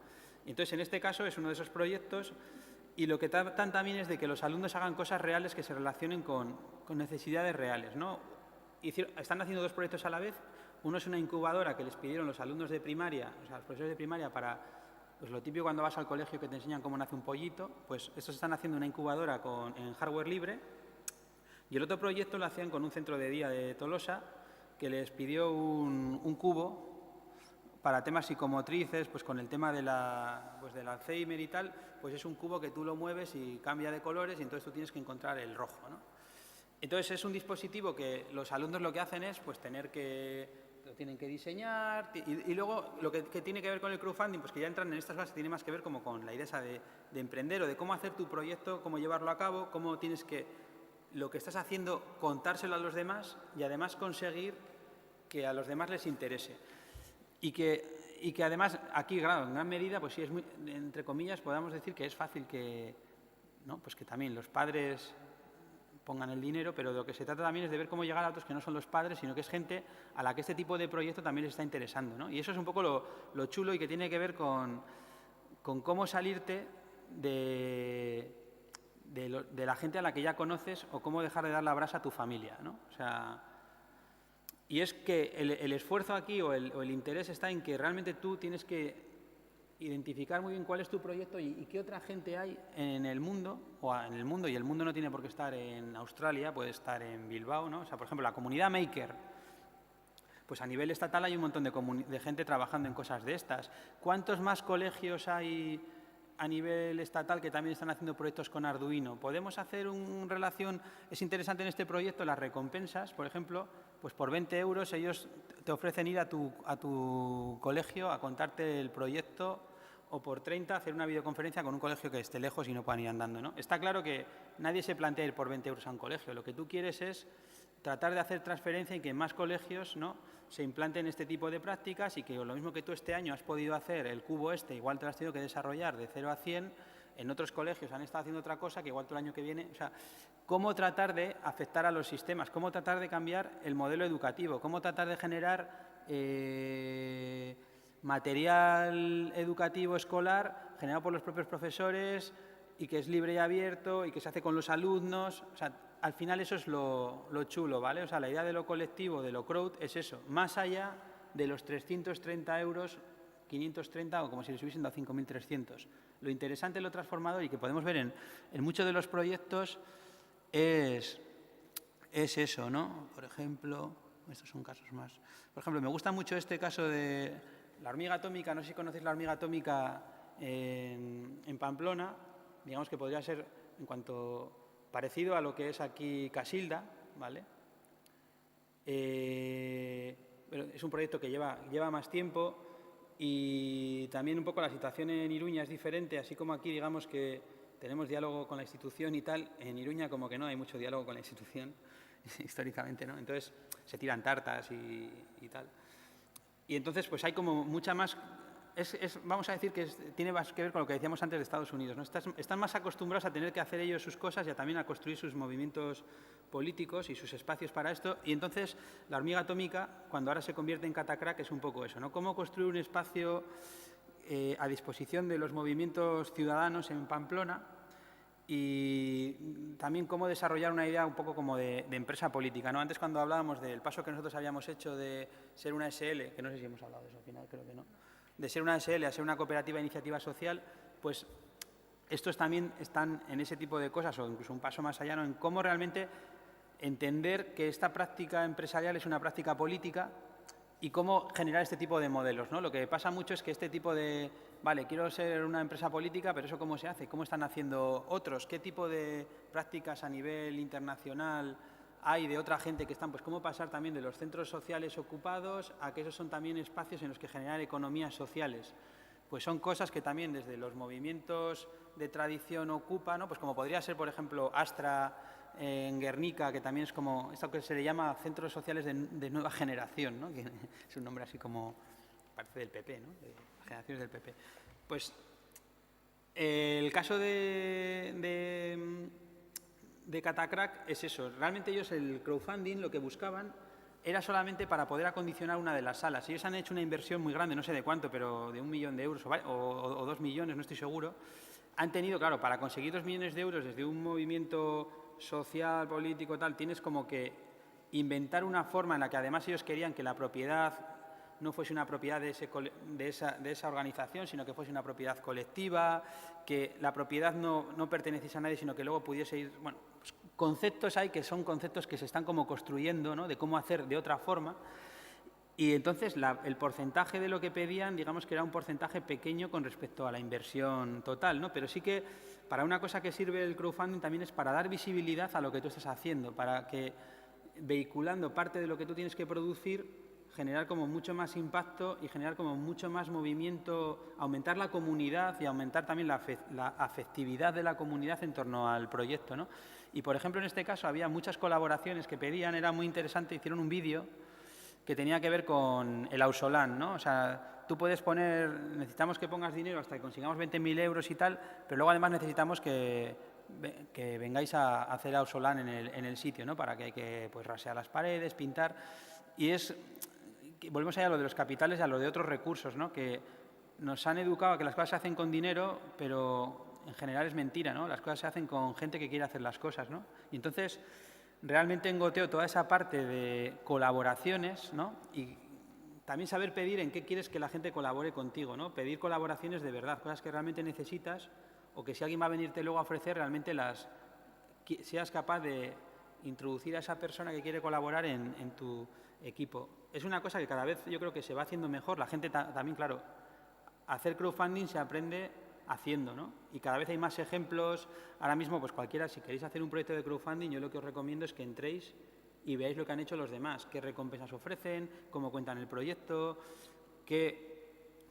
Y entonces, en este caso, es uno de esos proyectos y lo que tratan también es de que los alumnos hagan cosas reales que se relacionen con necesidades reales, ¿no? Están haciendo 2 proyectos a la vez. Uno es una incubadora que les pidieron los alumnos de primaria, o sea, los profesores de primaria para, pues lo típico cuando vas al colegio que te enseñan cómo nace un pollito, pues estos están haciendo una incubadora en hardware libre. Y el otro proyecto lo hacían con un centro de día de Tolosa que les pidió un cubo para temas psicomotrices, pues con el tema del Alzheimer y tal, pues es un cubo que tú lo mueves y cambia de colores y entonces tú tienes que encontrar el rojo, ¿no? Entonces es un dispositivo que los alumnos lo que hacen es pues lo tienen que diseñar y luego lo que tiene que ver con el crowdfunding, pues que ya entran en estas cosas, tiene más que ver como con la idea esa de emprender o de cómo hacer tu proyecto, cómo llevarlo a cabo, cómo tienes que lo que estás haciendo contárselo a los demás y además conseguir que a los demás les interese. Y que además aquí, claro, en gran medida, pues sí, es muy, entre comillas, podamos decir que es fácil que, ¿no? Pues que también los padres pongan el dinero, pero de lo que se trata también es de ver cómo llegar a otros que no son los padres, sino que es gente a la que este tipo de proyecto también les está interesando, ¿no? Y eso es un poco lo chulo y que tiene que ver con cómo salirte de la gente a la que ya conoces o cómo dejar de dar la brasa a tu familia, ¿no? O sea, y es que el esfuerzo aquí o el interés está en que realmente tú tienes que identificar muy bien cuál es tu proyecto y qué otra gente hay en el mundo, y el mundo no tiene por qué estar en Australia, puede estar en Bilbao, ¿no? O sea, por ejemplo, la comunidad Maker, pues a nivel estatal hay un montón de gente trabajando en cosas de estas. ¿Cuántos más colegios hay a nivel estatal que también están haciendo proyectos con Arduino? ¿Podemos hacer una relación? Es interesante en este proyecto las recompensas, por ejemplo, pues por 20 euros ellos te ofrecen ir a tu colegio a contarte el proyecto o por 30 hacer una videoconferencia con un colegio que esté lejos y no puedan ir andando, ¿no? Está claro que nadie se plantea ir por 20 euros a un colegio. Lo que tú quieres es tratar de hacer transferencia y que más colegios, ¿no?, se implanten este tipo de prácticas y que lo mismo que tú este año has podido hacer el cubo igual te lo has tenido que desarrollar de 0 a 100, en otros colegios han estado haciendo otra cosa que igual todo el año que viene. O sea, cómo tratar de afectar a los sistemas, cómo tratar de cambiar el modelo educativo, cómo tratar de generar material educativo escolar generado por los propios profesores y que es libre y abierto y que se hace con los alumnos. O sea, al final eso es lo chulo, ¿vale? O sea, la idea de lo colectivo, de lo crowd, es eso, más allá de los 330 euros, 530 o como si les hubiesen dado 5.300. Lo interesante, lo transformador y que podemos ver en muchos de los proyectos es eso, ¿no? Por ejemplo, estos son casos más. Por ejemplo, me gusta mucho este caso de la hormiga atómica. No sé si conocéis la hormiga atómica en Pamplona. Digamos que podría ser, en cuanto parecido a lo que es aquí Casilda, ¿vale? Pero es un proyecto que lleva más tiempo y también un poco la situación en Iruña es diferente, así como aquí digamos que tenemos diálogo con la institución y tal, en Iruña como que no hay mucho diálogo con la institución, históricamente, ¿no? Entonces se tiran tartas y tal. Y entonces pues hay como mucha más... vamos a decir que tiene más que ver con lo que decíamos antes de Estados Unidos, ¿no? Están más acostumbrados a tener que hacer ellos sus cosas y a también a construir sus movimientos políticos y sus espacios para esto. Y entonces la hormiga atómica, cuando ahora se convierte en Catacrack, es un poco eso, ¿no? Cómo construir un espacio a disposición de los movimientos ciudadanos en Pamplona y también cómo desarrollar una idea un poco como de empresa política, ¿no? Antes cuando hablábamos del paso que nosotros habíamos hecho de ser una SL, que no sé si hemos hablado de eso al final, creo que no, de ser una SL a ser una cooperativa de iniciativa social, pues estos también están en ese tipo de cosas o incluso un paso más allá, ¿no? En cómo realmente entender que esta práctica empresarial es una práctica política y cómo generar este tipo de modelos, ¿no? Lo que pasa mucho es que este tipo de, vale, quiero ser una empresa política, pero ¿eso cómo se hace? ¿Cómo están haciendo otros? ¿Qué tipo de prácticas a nivel internacional hay de otra gente que están? Pues cómo pasar también de los centros sociales ocupados a que esos son también espacios en los que generar economías sociales. Pues son cosas que también desde los movimientos de tradición ocupa, ¿no? Pues como podría ser, por ejemplo, Astra en Guernica, que también es como esto que se le llama centros sociales de nueva generación, ¿no? Que es un nombre así como, parece del PP, ¿no? De generaciones del PP. Pues el caso de Catacrack es eso. Realmente ellos el crowdfunding lo que buscaban era solamente para poder acondicionar una de las salas. Ellos han hecho una inversión muy grande, no sé de cuánto, pero de 1 millón de euros o 2 millones, no estoy seguro. Han tenido, claro, para conseguir 2 millones de euros desde un movimiento social, político, tal, tienes como que inventar una forma en la que además ellos querían que la propiedad no fuese una propiedad de esa organización, sino que fuese una propiedad colectiva, que la propiedad no perteneciese a nadie, sino que luego pudiese ir... Bueno, pues conceptos hay que son conceptos que se están como construyendo, ¿no? De cómo hacer de otra forma. Y entonces el porcentaje de lo que pedían, digamos que era un porcentaje pequeño con respecto a la inversión total, ¿no? Pero sí que para una cosa que sirve el crowdfunding también es para dar visibilidad a lo que tú estás haciendo, para que vehiculando parte de lo que tú tienes que producir, generar como mucho más impacto y generar como mucho más movimiento, aumentar la comunidad y aumentar también la afectividad de la comunidad en torno al proyecto, ¿no? Y por ejemplo en este caso había muchas colaboraciones que pedían, era muy interesante, hicieron un vídeo que tenía que ver con el Ausolán, ¿no? O sea, tú puedes poner, necesitamos que pongas dinero hasta que consigamos 20.000 euros y tal, pero luego además necesitamos que vengáis a hacer Ausolán en el sitio, ¿no? Para que hay que pues, rasear las paredes, pintar. Y volvemos allá a lo de los capitales y a lo de otros recursos, ¿no? Que nos han educado a que las cosas se hacen con dinero, pero en general es mentira, ¿no? Las cosas se hacen con gente que quiere hacer las cosas, ¿no? Y entonces realmente engoteo toda esa parte de colaboraciones, ¿no? Y también saber pedir en qué quieres que la gente colabore contigo, ¿no? Pedir colaboraciones de verdad, cosas que realmente necesitas o que si alguien va a venirte luego a ofrecer, realmente seas capaz de introducir a esa persona que quiere colaborar en tu equipo. Es una cosa que cada vez yo creo que se va haciendo mejor. La gente también, claro, hacer crowdfunding se aprende haciendo, ¿no? Y cada vez hay más ejemplos. Ahora mismo, pues cualquiera, si queréis hacer un proyecto de crowdfunding, yo lo que os recomiendo es que entréis y veáis lo que han hecho los demás, qué recompensas ofrecen, cómo cuentan el proyecto,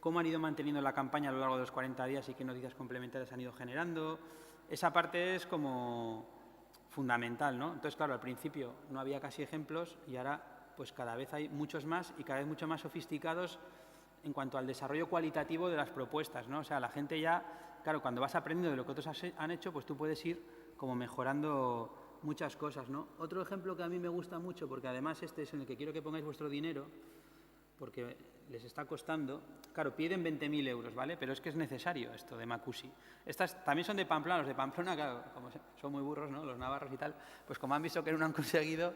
cómo han ido manteniendo la campaña a lo largo de los 40 días y qué noticias complementarias han ido generando. Esa parte es como fundamental, ¿no? Entonces, claro, al principio no había casi ejemplos y ahora pues cada vez hay muchos más y cada vez mucho más sofisticados en cuanto al desarrollo cualitativo de las propuestas, ¿no? O sea, la gente ya, claro, cuando vas aprendiendo de lo que otros han hecho, pues tú puedes ir como mejorando muchas cosas, ¿no? Otro ejemplo que a mí me gusta mucho, porque además este es en el que quiero que pongáis vuestro dinero, porque les está costando, claro, piden 20.000 euros, ¿vale? Pero es que es necesario esto de Macusi. Estas también son de Pamplona, los de Pamplona, claro, como son muy burros, ¿no? Los navarros y tal, pues como han visto que no han conseguido,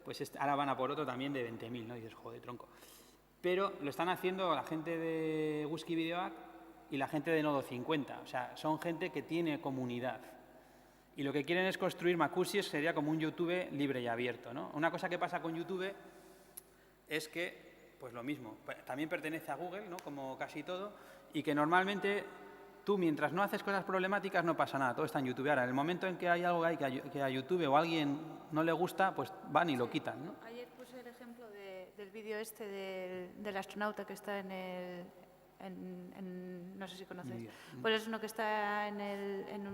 pues ahora van a por otro también de 20.000, ¿no? Y dices, joder, tronco. Pero lo están haciendo la gente de Whisky Videoac y la gente de Nodo 50. O sea, son gente que tiene comunidad. Y lo que quieren es construir Macusi, sería como un YouTube libre y abierto, ¿no? Una cosa que pasa con YouTube es que, pues lo mismo, también pertenece a Google, ¿no? Como casi todo, y que normalmente tú mientras no haces cosas problemáticas no pasa nada, todo está en YouTube. Ahora, en el momento en que hay algo que a YouTube o a alguien no le gusta, pues van y lo quitan, ¿no? Ayer puse el ejemplo del vídeo del astronauta que está no sé si conocéis, pues es uno que está en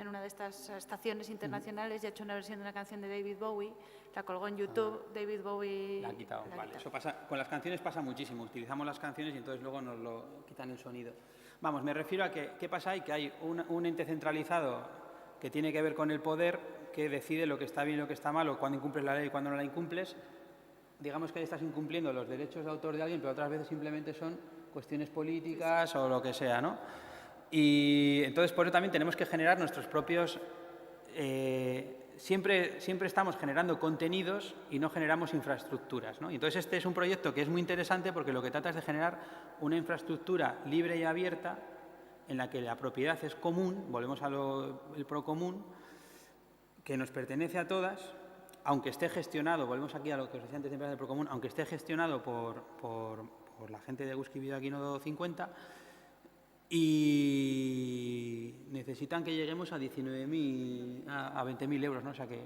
una de estas estaciones internacionales y ha hecho una versión de una canción de David Bowie, la colgó en YouTube, David Bowie La ha quitado, vale. Eso pasa, con las canciones pasa muchísimo, utilizamos las canciones y entonces luego nos lo quitan el sonido. Vamos, me refiero a que, ¿qué pasa ahí? Que hay un ente centralizado que tiene que ver con el poder, que decide lo que está bien y lo que está mal, o cuándo incumples la ley y cuándo no la incumples. Digamos que ahí estás incumpliendo los derechos de autor de alguien, pero otras veces simplemente son cuestiones políticas o lo que sea, ¿no? Y entonces por eso también tenemos que generar nuestros propios... Siempre estamos generando contenidos y no generamos infraestructuras, ¿no? Entonces este es un proyecto que es muy interesante porque lo que trata es de generar una infraestructura libre y abierta en la que la propiedad es común, volvemos al procomún, que nos pertenece a todas, aunque esté gestionado, volvemos aquí a lo que os decía antes de empezar del procomún, aunque esté gestionado por la gente de Eguski Bideoekin 50, y necesitan que lleguemos a 19.000, a 20.000 euros, ¿no? O sea que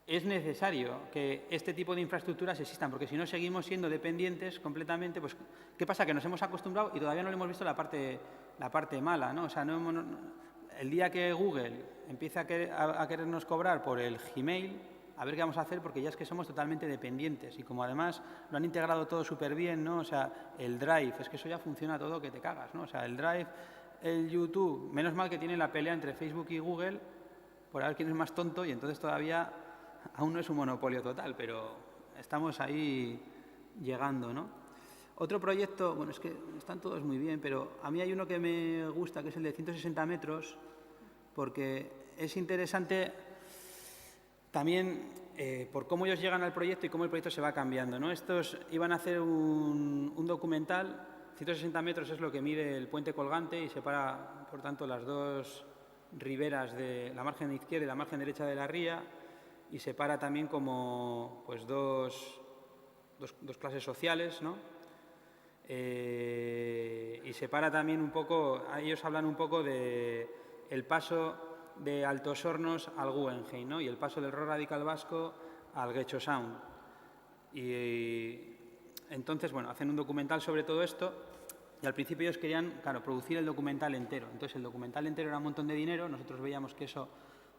es necesario que este tipo de infraestructuras existan, porque si no seguimos siendo dependientes completamente, pues ¿qué pasa? Que nos hemos acostumbrado y todavía no le hemos visto la parte mala, ¿no? O sea, el día que Google empiece a querernos cobrar por el Gmail, a ver qué vamos a hacer, porque ya es que somos totalmente dependientes y como además lo han integrado todo súper bien, ¿no? O sea, el Drive, es que eso ya funciona todo que te cagas, ¿no? O sea, el Drive, el YouTube, menos mal que tiene la pelea entre Facebook y Google por a ver quién es más tonto y entonces todavía aún no es un monopolio total, pero estamos ahí llegando, ¿no? Otro proyecto, bueno, es que están todos muy bien, pero a mí hay uno que me gusta, que es el de 160 metros, porque es interesante también por cómo ellos llegan al proyecto y cómo el proyecto se va cambiando, ¿no? Estos iban a hacer un documental, 160 metros es lo que mide el puente colgante y separa, por tanto, las dos riberas de la margen izquierda y la margen derecha de la ría y separa también como pues dos clases sociales, ¿no? Y separa también un poco, ellos hablan un poco de el paso de Altos Hornos al Guggenheim, ¿no? Y el paso del rock radical vasco al Getxo Sound. Y entonces, bueno, hacen un documental sobre todo esto y al principio ellos querían, claro, producir el documental entero. Entonces el documental entero era un montón de dinero, nosotros veíamos que eso,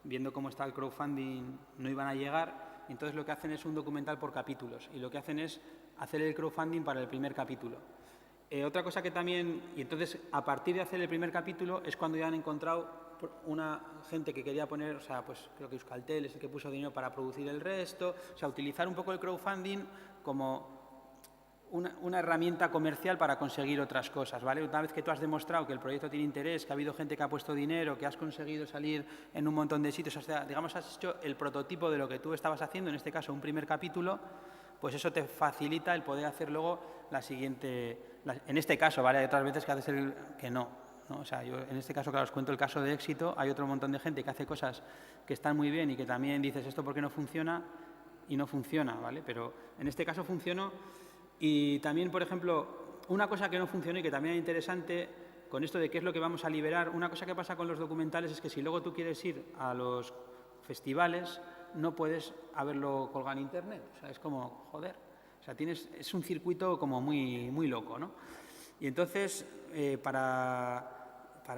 viendo cómo está el crowdfunding, no iban a llegar, entonces lo que hacen es un documental por capítulos y lo que hacen es hacer el crowdfunding para el primer capítulo. Otra cosa que también, y entonces a partir de hacer el primer capítulo es cuando ya han encontrado una gente que quería poner, o sea, pues creo que Euskaltel es el que puso dinero para producir el resto, o sea, utilizar un poco el crowdfunding como una herramienta comercial para conseguir otras cosas, ¿vale? Una vez que tú has demostrado que el proyecto tiene interés, que ha habido gente que ha puesto dinero, que has conseguido salir en un montón de sitios, o sea, digamos, has hecho el prototipo de lo que tú estabas haciendo, en este caso un primer capítulo, pues eso te facilita el poder hacer luego la siguiente, en este caso, ¿vale? Hay otras veces que haces el que no, ¿no? O sea, yo en este caso, claro, os cuento el caso de éxito, hay otro montón de gente que hace cosas que están muy bien y que también dices esto porque no funciona y no funciona, ¿vale? Pero en este caso funcionó y también, por ejemplo, una cosa que no funcionó y que también es interesante con esto de qué es lo que vamos a liberar, una cosa que pasa con los documentales es que si luego tú quieres ir a los festivales no puedes haberlo colgado en internet, o sea, es como, joder, o sea, es un circuito como muy, muy loco, ¿no? Y entonces, para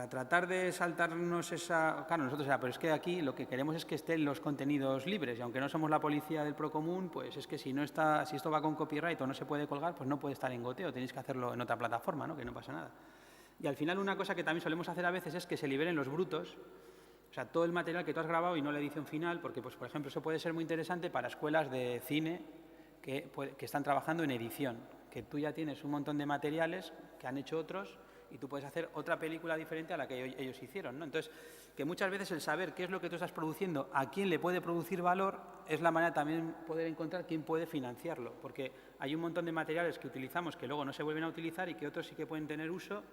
tratar de saltarnos esa... Claro, nosotros, pero es que aquí lo que queremos es que estén los contenidos libres y aunque no somos la policía del Procomún, pues es que si esto va con copyright o no se puede colgar, pues no puede estar en goteo, tenéis que hacerlo en otra plataforma, ¿no? Que no pasa nada. Y al final una cosa que también solemos hacer a veces es que se liberen los brutos, o sea, todo el material que tú has grabado y no la edición final, porque, pues, por ejemplo, eso puede ser muy interesante para escuelas de cine que están trabajando en edición, que tú ya tienes un montón de materiales que han hecho otros y tú puedes hacer otra película diferente a la que ellos hicieron, ¿no? Entonces, que muchas veces el saber qué es lo que tú estás produciendo, a quién le puede producir valor, es la manera también poder encontrar quién puede financiarlo, porque hay un montón de materiales que utilizamos que luego no se vuelven a utilizar y que otros sí que pueden tener uso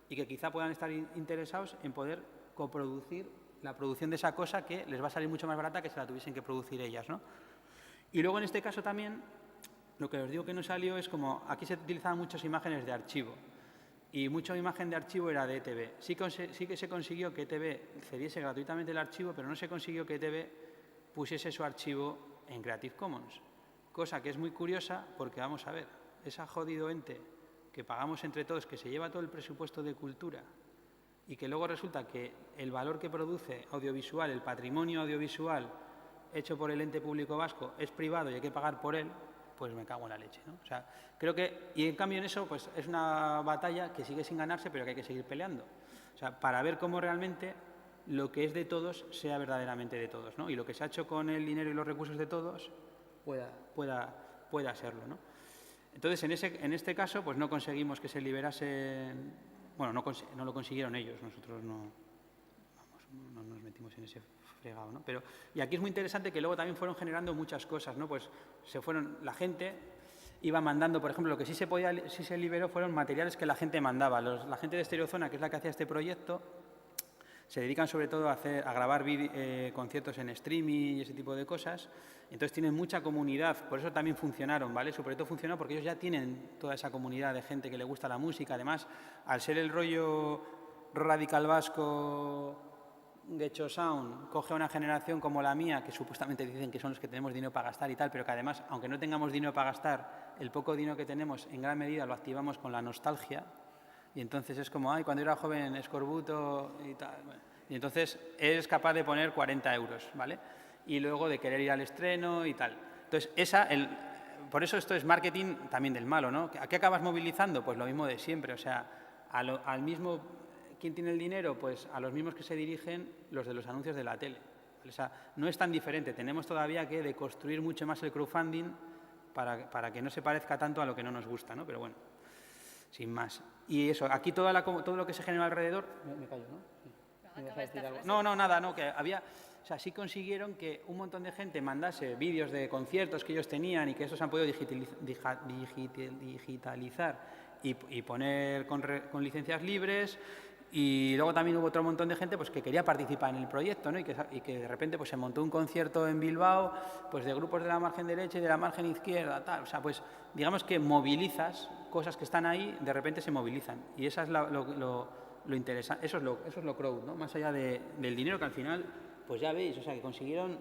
y que quizá puedan estar interesados en poder coproducir la producción de esa cosa que les va a salir mucho más barata que si la tuviesen que producir ellas, ¿no? Y luego en este caso también, lo que os digo que no salió es como, aquí se utilizaban muchas imágenes de archivo. y mucha imagen de archivo era de ETB. Sí que se consiguió que ETB cediese gratuitamente el archivo, pero no se consiguió que ETB pusiese su archivo en Creative Commons. Cosa que es muy curiosa porque, vamos a ver, esa jodido ente que pagamos entre todos, que se lleva todo el presupuesto de cultura y que luego resulta que el valor que produce audiovisual, el patrimonio audiovisual hecho por el ente público vasco es privado y hay que pagar por él, pues me cago en la leche, ¿no? O sea, creo que, y en cambio en eso, pues es una batalla que sigue sin ganarse, pero que hay que seguir peleando. O sea, para ver cómo realmente lo que es de todos sea verdaderamente de todos, ¿no? Y lo que se ha hecho con el dinero y los recursos de todos pueda serlo, ¿no? Entonces, en este caso, pues no conseguimos que se liberasen, bueno, no lo consiguieron ellos, nosotros no nos metimos en ese fregado, ¿no? Pero, y aquí es muy interesante que luego también fueron generando muchas cosas, ¿no? Pues la gente iba mandando, por ejemplo, lo que sí se liberó fueron materiales que la gente mandaba. La gente de Estereozona, que es la que hacía este proyecto, se dedican sobre todo a grabar conciertos en streaming y ese tipo de cosas. Entonces tienen mucha comunidad, por eso también funcionaron, ¿vale? Su proyecto funcionó porque ellos ya tienen toda esa comunidad de gente que le gusta la música. Además, al ser el rollo radical vasco, Getxo Sound, coge a una generación como la mía, que supuestamente dicen que son los que tenemos dinero para gastar y tal, pero que además, aunque no tengamos dinero para gastar, el poco dinero que tenemos en gran medida lo activamos con la nostalgia. Y entonces es como, ay, cuando era joven, escorbuto y tal. Bueno, y entonces eres capaz de poner 40 euros, ¿vale? Y luego de querer ir al estreno y tal. Entonces, por eso esto es marketing también del malo, ¿no? ¿A qué acabas movilizando? Pues lo mismo de siempre, o sea, al mismo, ¿quién tiene el dinero? Pues a los mismos que se dirigen los de los anuncios de la tele. O sea, no es tan diferente, tenemos todavía que deconstruir mucho más el crowdfunding para que no se parezca tanto a lo que no nos gusta, ¿no? Pero bueno, sin más. Y eso, aquí todo lo que se generó alrededor... Me callo, ¿no? Sí. No, nada, no, que había... O sea, sí consiguieron que un montón de gente mandase vídeos de conciertos que ellos tenían y que estos han podido digitalizar y poner con licencias libres. Y luego también hubo otro montón de gente pues, que quería participar en el proyecto, ¿no? y que de repente pues, se montó un concierto en Bilbao pues, de grupos de la margen derecha y de la margen izquierda, tal. O sea, pues digamos que movilizas cosas que están ahí, de repente se movilizan. Y eso es lo interesante, eso es lo crowd, ¿no? Más allá del dinero que al final, pues ya veis, o sea, que consiguieron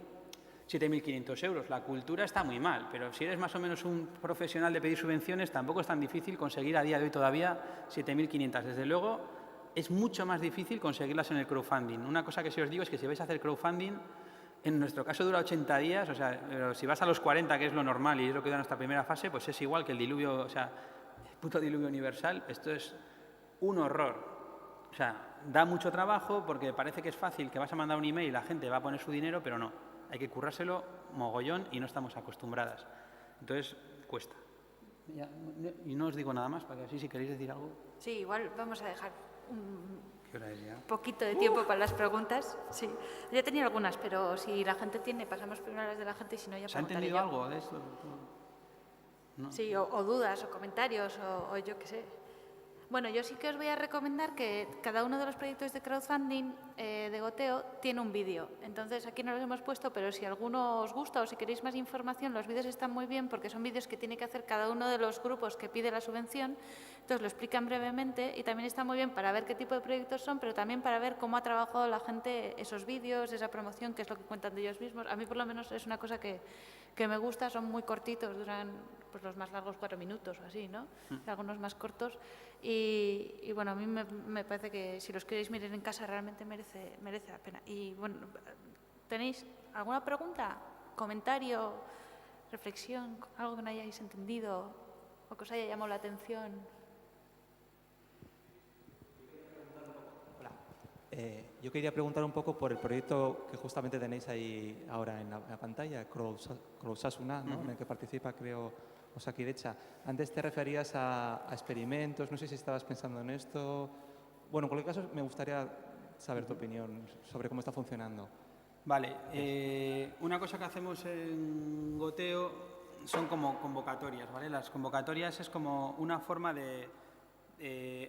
7.500 euros. La cultura está muy mal, pero si eres más o menos un profesional de pedir subvenciones, tampoco es tan difícil conseguir a día de hoy todavía 7.500. Desde luego, es mucho más difícil conseguirlas en el crowdfunding. Una cosa que sí os digo es que si vais a hacer crowdfunding, en nuestro caso dura 80 días, o sea, pero si vas a los 40, que es lo normal y es lo que da nuestra primera fase, pues es igual que el diluvio, o sea, el puto diluvio universal. Esto es un horror. O sea, da mucho trabajo porque parece que es fácil, que vas a mandar un email y la gente va a poner su dinero, pero no. Hay que currárselo mogollón y no estamos acostumbradas. Entonces, cuesta. Y no os digo nada más, para que así si queréis decir algo. Sí, igual vamos a dejar ¿Qué hora es ya? poquito de tiempo para las preguntas. Sí, yo tenía algunas, pero si la gente tiene, pasamos primero a las de la gente y si no ya ¿Se ha preguntaré entendido yo. algo de esto? ¿No? Sí, o dudas o comentarios o yo qué sé. Bueno, yo sí que os voy a recomendar que cada uno de los proyectos de crowdfunding de Goteo tiene un vídeo. Entonces, aquí no los hemos puesto, pero si alguno os gusta o si queréis más información, los vídeos están muy bien porque son vídeos que tiene que hacer cada uno de los grupos que pide la subvención. Entonces, lo explican brevemente y también está muy bien para ver qué tipo de proyectos son, pero también para ver cómo ha trabajado la gente esos vídeos, esa promoción, qué es lo que cuentan de ellos mismos. A mí, por lo menos, es una cosa que me gusta, son muy cortitos, duran pues los más largos 4 minutos o así, ¿no? Algunos más cortos. Y bueno, a mí me parece que si los queréis mirar en casa realmente merece la pena. Y bueno, ¿tenéis alguna pregunta, comentario, reflexión, algo que no hayáis entendido o que os haya llamado la atención? Yo quería preguntar un poco por el proyecto que justamente tenéis ahí ahora en la pantalla, Crowdsusuna, ¿no? En el que participa, creo, Osakidetza. Antes te referías a experimentos, no sé si estabas pensando en esto. Bueno, en cualquier caso, me gustaría saber tu opinión sobre cómo está funcionando. Vale, una cosa que hacemos en Goteo son como convocatorias, ¿vale? Las convocatorias es como una forma de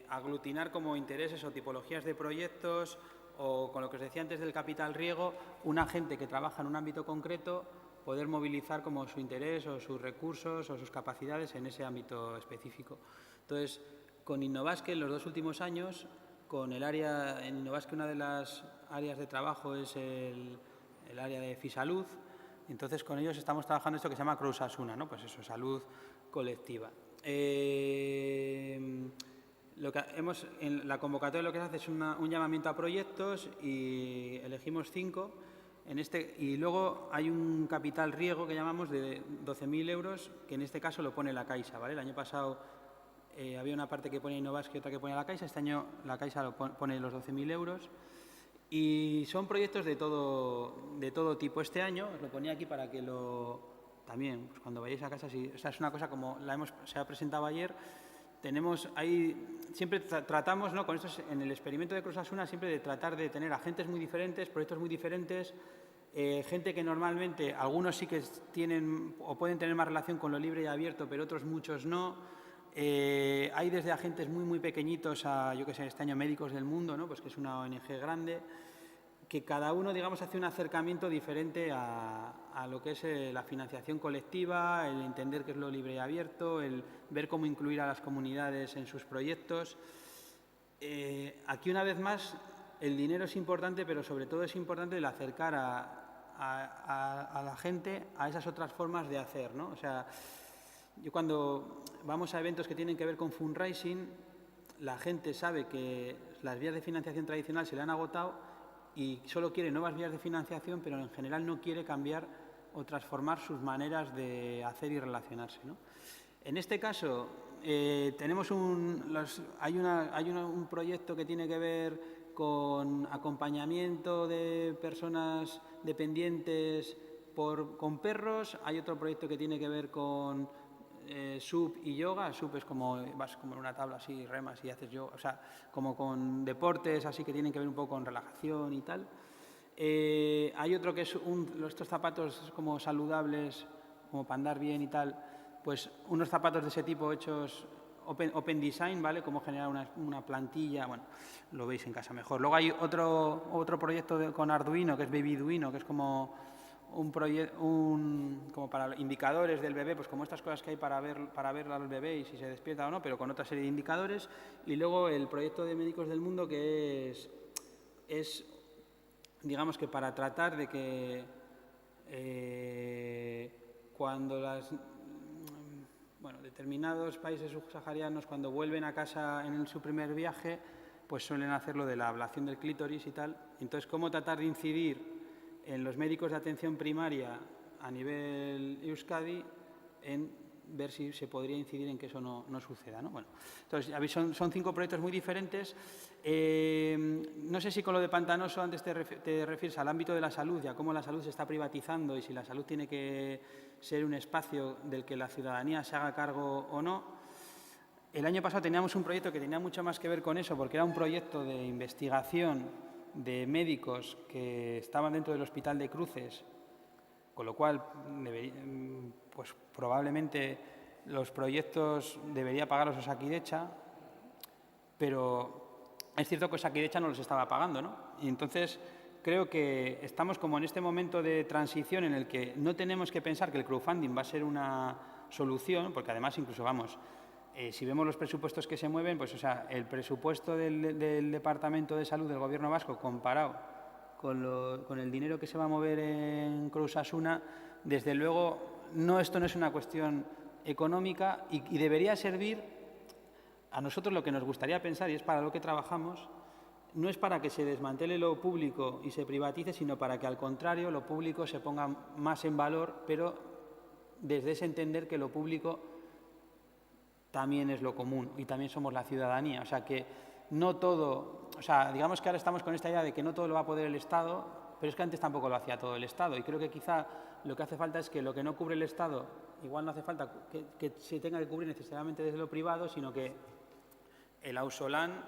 aglutinar como intereses o tipologías de proyectos o, con lo que os decía antes del capital riego, una gente que trabaja en un ámbito concreto poder movilizar como su interés o sus recursos o sus capacidades en ese ámbito específico. Entonces, con Innovasque en los 2 últimos años, con el área, en Innovasque una de las áreas de trabajo es el área de Fisalud, entonces con ellos estamos trabajando esto que se llama Crowsasuna, ¿no? Pues eso, salud colectiva. Lo que hemos, en la convocatoria lo que se hace es un llamamiento a proyectos y elegimos 5. Y luego hay un capital riego que llamamos de 12.000 euros, que en este caso lo pone la Caixa, ¿vale? El año pasado había una parte que pone Innovasque y otra que pone la Caixa. Este año la Caixa lo pone los 12.000 euros. Y son proyectos de todo tipo. Este año, os lo ponía aquí para que también, pues cuando vayáis a casa, o sea, es una cosa como se ha presentado ayer. Siempre tratamos, ¿no?, con esto en el experimento de Crowsasuna, siempre de tratar de tener agentes muy diferentes, proyectos muy diferentes, gente que normalmente, algunos sí que tienen o pueden tener más relación con lo libre y abierto, pero otros muchos no. Hay desde agentes muy, muy pequeñitos a, yo qué sé, este año Médicos del Mundo, ¿no?, pues que es una ONG grande, que cada uno, digamos, hace un acercamiento diferente a lo que es la financiación colectiva, el entender qué es lo libre y abierto, el ver cómo incluir a las comunidades en sus proyectos. Aquí, una vez más, el dinero es importante, pero sobre todo es importante el acercar a la gente a esas otras formas de hacer, ¿no? O sea, yo cuando vamos a eventos que tienen que ver con fundraising, la gente sabe que las vías de financiación tradicional se le han agotado y solo quiere nuevas vías de financiación, pero en general no quiere cambiar o transformar sus maneras de hacer y relacionarse, ¿no? En este caso, tenemos hay un proyecto que tiene que ver con acompañamiento de personas dependientes con perros, hay otro proyecto que tiene que ver con SUP y yoga. SUP es como vas como en una tabla así, remas y haces yoga, o sea, como con deportes así que tienen que ver un poco con relajación y tal. Hay otro que es estos zapatos como saludables, como para andar bien y tal, pues unos zapatos de ese tipo hechos open design, ¿vale? Cómo generar una plantilla, bueno, lo veis en casa mejor. Luego hay otro proyecto con Arduino, que es Babyduino, que es como como para indicadores del bebé, pues como estas cosas que hay para ver al bebé y si se despierta o no, pero con otra serie de indicadores. Y luego el proyecto de Médicos del Mundo, que es digamos que para tratar de que cuando determinados países subsaharianos, cuando vuelven a casa en su primer viaje, pues suelen hacer lo de la ablación del clítoris y tal. Entonces, cómo tratar de incidir en los médicos de atención primaria a nivel Euskadi en ver si se podría incidir en que eso no suceda, ¿no? Bueno, entonces, son 5 proyectos muy diferentes. No sé si con lo de Pantanoso antes te refieres al ámbito de la salud y a cómo la salud se está privatizando y si la salud tiene que ser un espacio del que la ciudadanía se haga cargo o no. El año pasado teníamos un proyecto que tenía mucho más que ver con eso, porque era un proyecto de investigación de médicos que estaban dentro del Hospital de Cruces, con lo cual pues probablemente los proyectos debería pagarlos Osakidetza, pero es cierto que Osakidetza no los estaba pagando, ¿no? Y entonces creo que estamos como en este momento de transición en el que no tenemos que pensar que el crowdfunding va a ser una solución, porque además incluso si vemos los presupuestos que se mueven, pues o sea, el presupuesto del Departamento de Salud del Gobierno vasco comparado con el dinero que se va a mover en Crowsasuna, desde luego esto no es una cuestión económica y debería servir a nosotros. Lo que nos gustaría pensar, y es para lo que trabajamos, no es para que se desmantele lo público y se privatice, sino para que al contrario lo público se ponga más en valor, pero desde ese entender que lo público también es lo común y también somos la ciudadanía. O sea, que no todo, o sea, digamos que ahora estamos con esta idea de que no todo lo va a poder el Estado, pero es que antes tampoco lo hacía todo el Estado y creo que quizá lo que hace falta es que lo que no cubre el Estado, igual no hace falta que se tenga que cubrir necesariamente desde lo privado, sino que el ausolán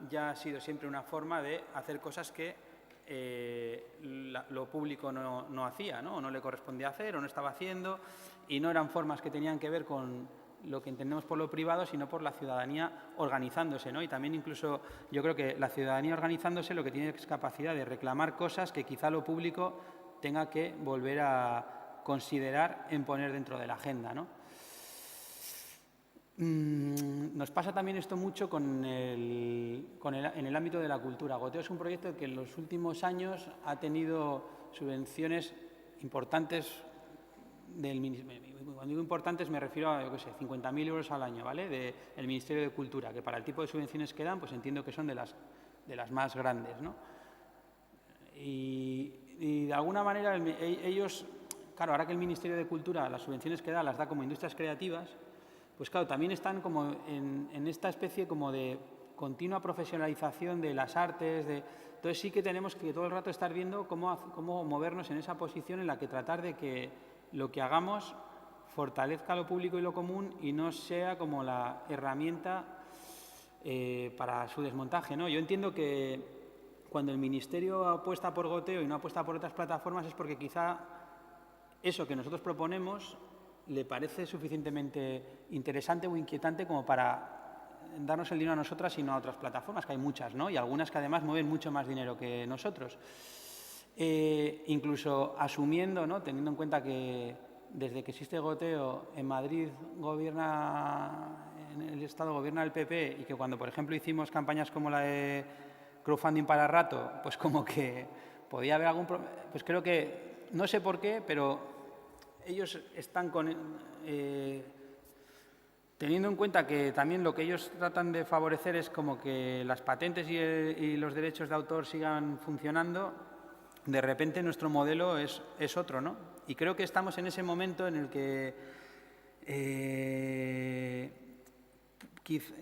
ya ha sido siempre una forma de hacer cosas que lo público no hacía, ¿no? O no le correspondía hacer o no estaba haciendo, y no eran formas que tenían que ver con lo que entendemos por lo privado, sino por la ciudadanía organizándose, ¿no? Y también incluso yo creo que la ciudadanía organizándose lo que tiene es capacidad de reclamar cosas que quizá lo público tenga que volver a considerar en poner dentro de la agenda, ¿no? Nos pasa también esto mucho en el ámbito de la cultura. Goteo es un proyecto que en los últimos años ha tenido subvenciones importantes del Ministerio. Cuando digo importantes me refiero a, 50.000 euros al año, ¿vale? Del Ministerio de Cultura, que para el tipo de subvenciones que dan, pues entiendo que son de las más grandes, ¿no? Y de alguna manera ellos, claro, ahora que el Ministerio de Cultura las subvenciones que da las da como industrias creativas, pues claro, también están como en esta especie como de continua profesionalización de las artes. Entonces sí que tenemos que todo el rato estar viendo cómo movernos en esa posición en la que tratar de que lo que hagamos fortalezca lo público y lo común y no sea como la herramienta para su desmontaje, ¿no? Yo entiendo que cuando el Ministerio apuesta por Goteo y no apuesta por otras plataformas es porque quizá eso que nosotros proponemos le parece suficientemente interesante o inquietante como para darnos el dinero a nosotras y no a otras plataformas, que hay muchas, ¿no? Y algunas que además mueven mucho más dinero que nosotros. Incluso asumiendo, ¿no?, teniendo en cuenta que desde que existe Goteo en Madrid en el Estado gobierna el PP y que cuando, por ejemplo, hicimos campañas como la de crowdfunding para rato, pues como que podía haber algún problema, pues creo que, no sé por qué, pero ellos están teniendo en cuenta que también lo que ellos tratan de favorecer es como que las patentes y los derechos de autor sigan funcionando. De repente nuestro modelo es otro, ¿no? Y creo que estamos en ese momento en el que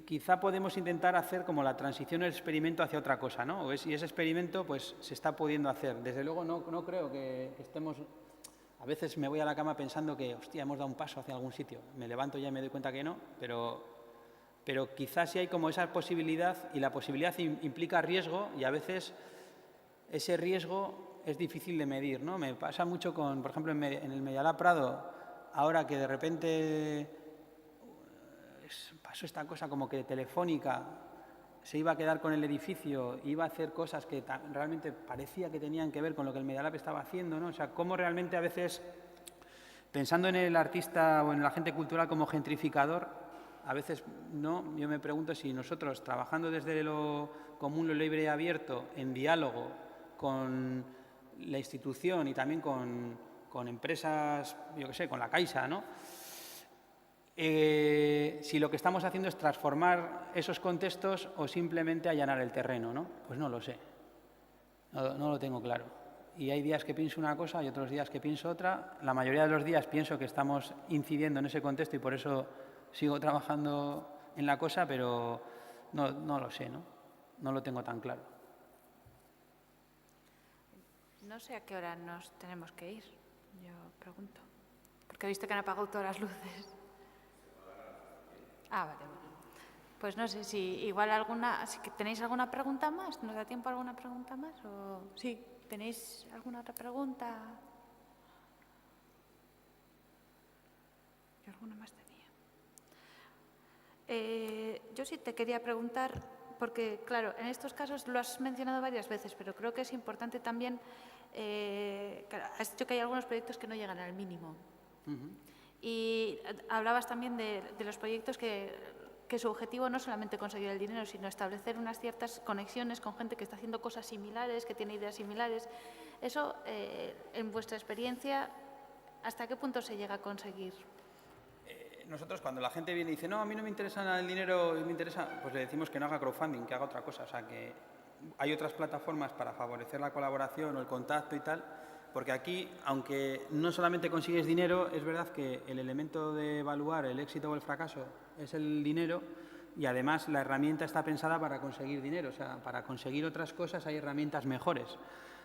quizá podemos intentar hacer como la transición, el experimento hacia otra cosa, ¿no? Y ese experimento pues se está pudiendo hacer. Desde luego no creo que estemos... A veces me voy a la cama pensando que, hostia, hemos dado un paso hacia algún sitio. Me levanto ya y me doy cuenta que no, pero quizás sí hay como esa posibilidad, y la posibilidad implica riesgo, y a veces ese riesgo es difícil de medir, ¿no? Me pasa mucho por ejemplo, en el Medialab Prado, ahora que de repente pasó esta cosa como que Telefónica se iba a quedar con el edificio, iba a hacer cosas que realmente parecía que tenían que ver con lo que el Medialab estaba haciendo, ¿no? O sea, cómo realmente a veces, pensando en el artista o en el agente cultural como gentrificador, a veces no, yo me pregunto si nosotros, trabajando desde lo común, lo libre y abierto, en diálogo con la institución y también con empresas, yo qué sé, con la Caixa, ¿no?, si lo que estamos haciendo es transformar esos contextos o simplemente allanar el terreno, ¿no? Pues no lo sé, no lo tengo claro. Y hay días que pienso una cosa y otros días que pienso otra. La mayoría de los días pienso que estamos incidiendo en ese contexto y por eso sigo trabajando en la cosa, pero no lo sé, ¿no? No lo tengo tan claro. No sé a qué hora nos tenemos que ir, yo pregunto, porque he visto que han apagado todas las luces. Ah, vale, bueno. Pues no sé si igual ¿tenéis alguna pregunta más? ¿Nos da tiempo a alguna pregunta más? Sí, ¿tenéis alguna otra pregunta? Yo alguna más tenía. Yo sí te quería preguntar, porque claro, en estos casos lo has mencionado varias veces, pero creo que es importante también, claro, has dicho que hay algunos proyectos que no llegan al mínimo. Y hablabas también de los proyectos que su objetivo no es solamente conseguir el dinero, sino establecer unas ciertas conexiones con gente que está haciendo cosas similares, que tiene ideas similares. Eso, en vuestra experiencia, ¿hasta qué punto se llega a conseguir? Nosotros, cuando la gente viene y dice, no, a mí no me interesa nada el dinero, me interesa, pues le decimos que no haga crowdfunding, que haga otra cosa. O sea, que hay otras plataformas para favorecer la colaboración o el contacto y tal. Porque aquí, aunque no solamente consigues dinero, es verdad que el elemento de evaluar el éxito o el fracaso es el dinero, y además la herramienta está pensada para conseguir dinero. O sea, para conseguir otras cosas hay herramientas mejores.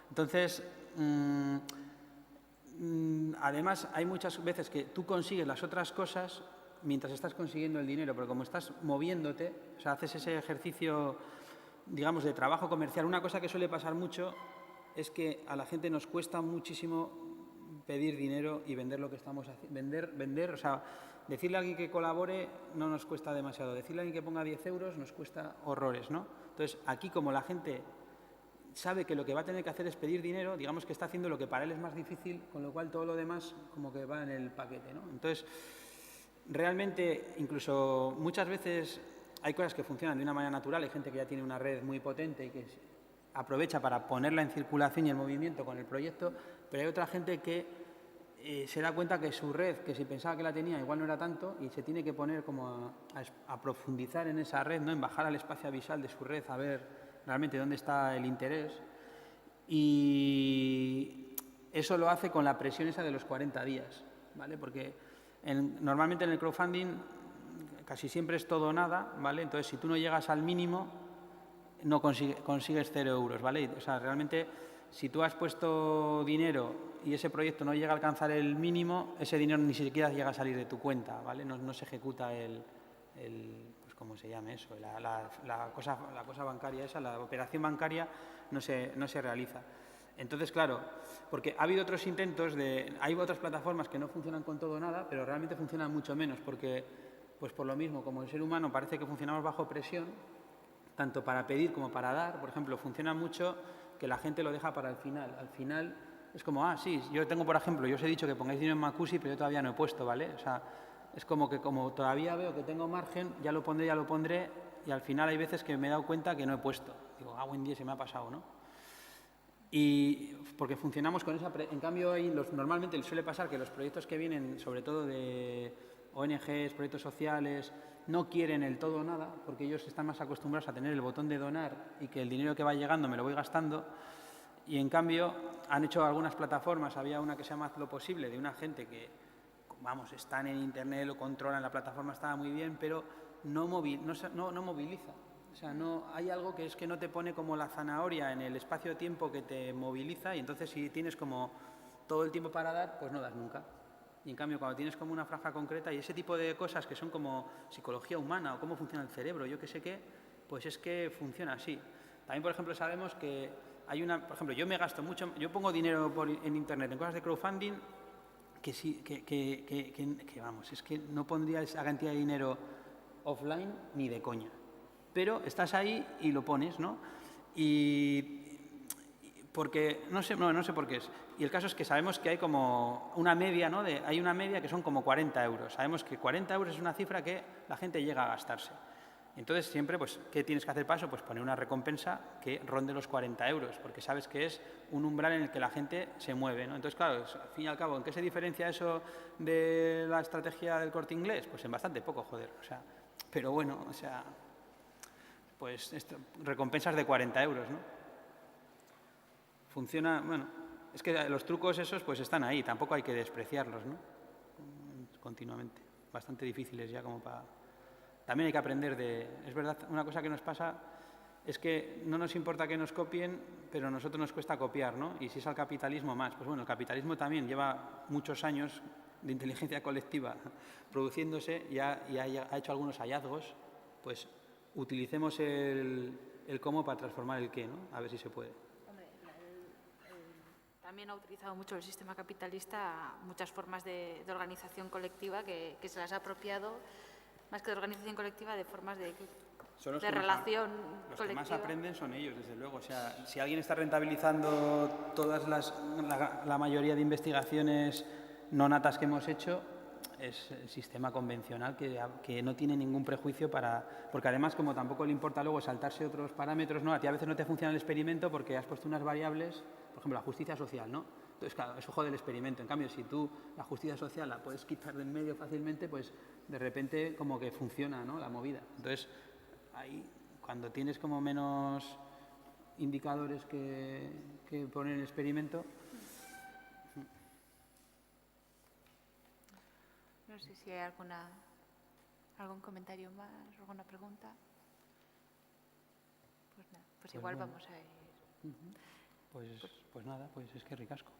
Entonces, además hay muchas veces que tú consigues las otras cosas mientras estás consiguiendo el dinero, pero como estás moviéndote, o sea, haces ese ejercicio, digamos, de trabajo comercial. Una cosa que suele pasar mucho es que a la gente nos cuesta muchísimo pedir dinero y vender lo que estamos haciendo. Vender, o sea, decirle a alguien que colabore no nos cuesta demasiado. Decirle a alguien que ponga 10 euros nos cuesta horrores, ¿no? Entonces, aquí como la gente sabe que lo que va a tener que hacer es pedir dinero, digamos que está haciendo lo que para él es más difícil, con lo cual todo lo demás como que va en el paquete, ¿no? Entonces, realmente, incluso muchas veces hay cosas que funcionan de una manera natural, hay gente que ya tiene una red muy potente y que aprovecha para ponerla en circulación y en movimiento con el proyecto, pero hay otra gente que se da cuenta que su red, que si pensaba que la tenía, igual no era tanto, y se tiene que poner como a profundizar en esa red, ¿no? En bajar al espacio visual de su red, a ver realmente dónde está el interés. Y eso lo hace con la presión esa de los 40 días, ¿vale? Porque normalmente en el crowdfunding casi siempre es todo o nada, ¿vale? Entonces, si tú no llegas al mínimo, no consigues 0 euros, ¿vale? O sea, realmente, si tú has puesto dinero y ese proyecto no llega a alcanzar el mínimo, ese dinero ni siquiera llega a salir de tu cuenta, ¿vale? No se ejecuta pues ¿cómo se llama eso? La cosa bancaria esa, la operación bancaria no se realiza. Entonces, claro, porque ha habido otros intentos hay otras plataformas que no funcionan con todo o nada, pero realmente funcionan mucho menos, porque, pues por lo mismo, como el ser humano parece que funcionamos bajo presión, tanto para pedir como para dar, por ejemplo, funciona mucho que la gente lo deja para el final. Al final es como, sí, yo tengo, por ejemplo, yo os he dicho que pongáis dinero en Macusi, pero yo todavía no he puesto, ¿vale? O sea, es como que como todavía veo que tengo margen, ya lo pondré, y al final hay veces que me he dado cuenta que no he puesto. Digo, buen día, se me ha pasado, ¿no? Y porque funcionamos con esa... En cambio, normalmente suele pasar que los proyectos que vienen, sobre todo de ONGs, proyectos sociales, no quieren el todo o nada, porque ellos están más acostumbrados a tener el botón de donar y que el dinero que va llegando me lo voy gastando. Y en cambio, han hecho algunas plataformas, había una que se llama Haz lo Posible, de una gente que, vamos, están en Internet, lo controlan, la plataforma estaba muy bien, pero no moviliza. O sea, hay algo que es que no te pone como la zanahoria en el espacio-tiempo que te moviliza, y entonces si tienes como todo el tiempo para dar, pues no das nunca. Y en cambio, cuando tienes como una franja concreta y ese tipo de cosas que son como psicología humana o cómo funciona el cerebro, yo qué sé qué, pues es que funciona así. También, por ejemplo, sabemos que por ejemplo, yo me gasto mucho, yo pongo dinero en Internet en cosas de crowdfunding que vamos, es que no pondría esa cantidad de dinero offline ni de coña. Pero estás ahí y lo pones, ¿no? Porque, no sé por qué es. Y el caso es que sabemos que hay como una media, ¿no? Hay una media que son como 40 euros. Sabemos que 40 euros es una cifra que la gente llega a gastarse. Entonces, siempre, pues, ¿qué tienes que hacer para eso? Pues poner una recompensa que ronde los 40 euros, porque sabes que es un umbral en el que la gente se mueve, ¿no? Entonces, claro, al fin y al cabo, ¿en qué se diferencia eso de la estrategia del Corte Inglés? Pues en bastante poco, joder. O sea, pero bueno, o sea, pues recompensas de 40 euros, ¿no? Funciona, bueno, es que los trucos esos pues están ahí, tampoco hay que despreciarlos, ¿no? Continuamente, bastante difíciles ya como para... También hay que aprender es verdad, una cosa que nos pasa es que no nos importa que nos copien, pero a nosotros nos cuesta copiar, ¿no? Y si es al capitalismo más, pues bueno, el capitalismo también lleva muchos años de inteligencia colectiva produciéndose y ha hecho algunos hallazgos, pues utilicemos el cómo para transformar el qué, ¿no? A ver si se puede. También ha utilizado mucho el sistema capitalista muchas formas de organización colectiva que se las ha apropiado, más que de organización colectiva, de formas de relación colectiva. Los que más aprenden son ellos, desde luego. O sea, si alguien está rentabilizando la mayoría de investigaciones no natas que hemos hecho, es el sistema convencional que no tiene ningún prejuicio porque además, como tampoco le importa luego saltarse otros parámetros, ¿no? A ti a veces no te funciona el experimento porque has puesto unas variables, por ejemplo, la justicia social, ¿no? Entonces, claro, eso jode el experimento. En cambio, si tú la justicia social la puedes quitar de en medio fácilmente, pues de repente como que funciona, ¿no? La movida. Entonces, ahí, cuando tienes como menos indicadores que poner en el experimento... No sé si hay algún comentario más, alguna pregunta. Pues nada, pues igual bueno. vamos a ir. Pues nada, pues es que ricasco.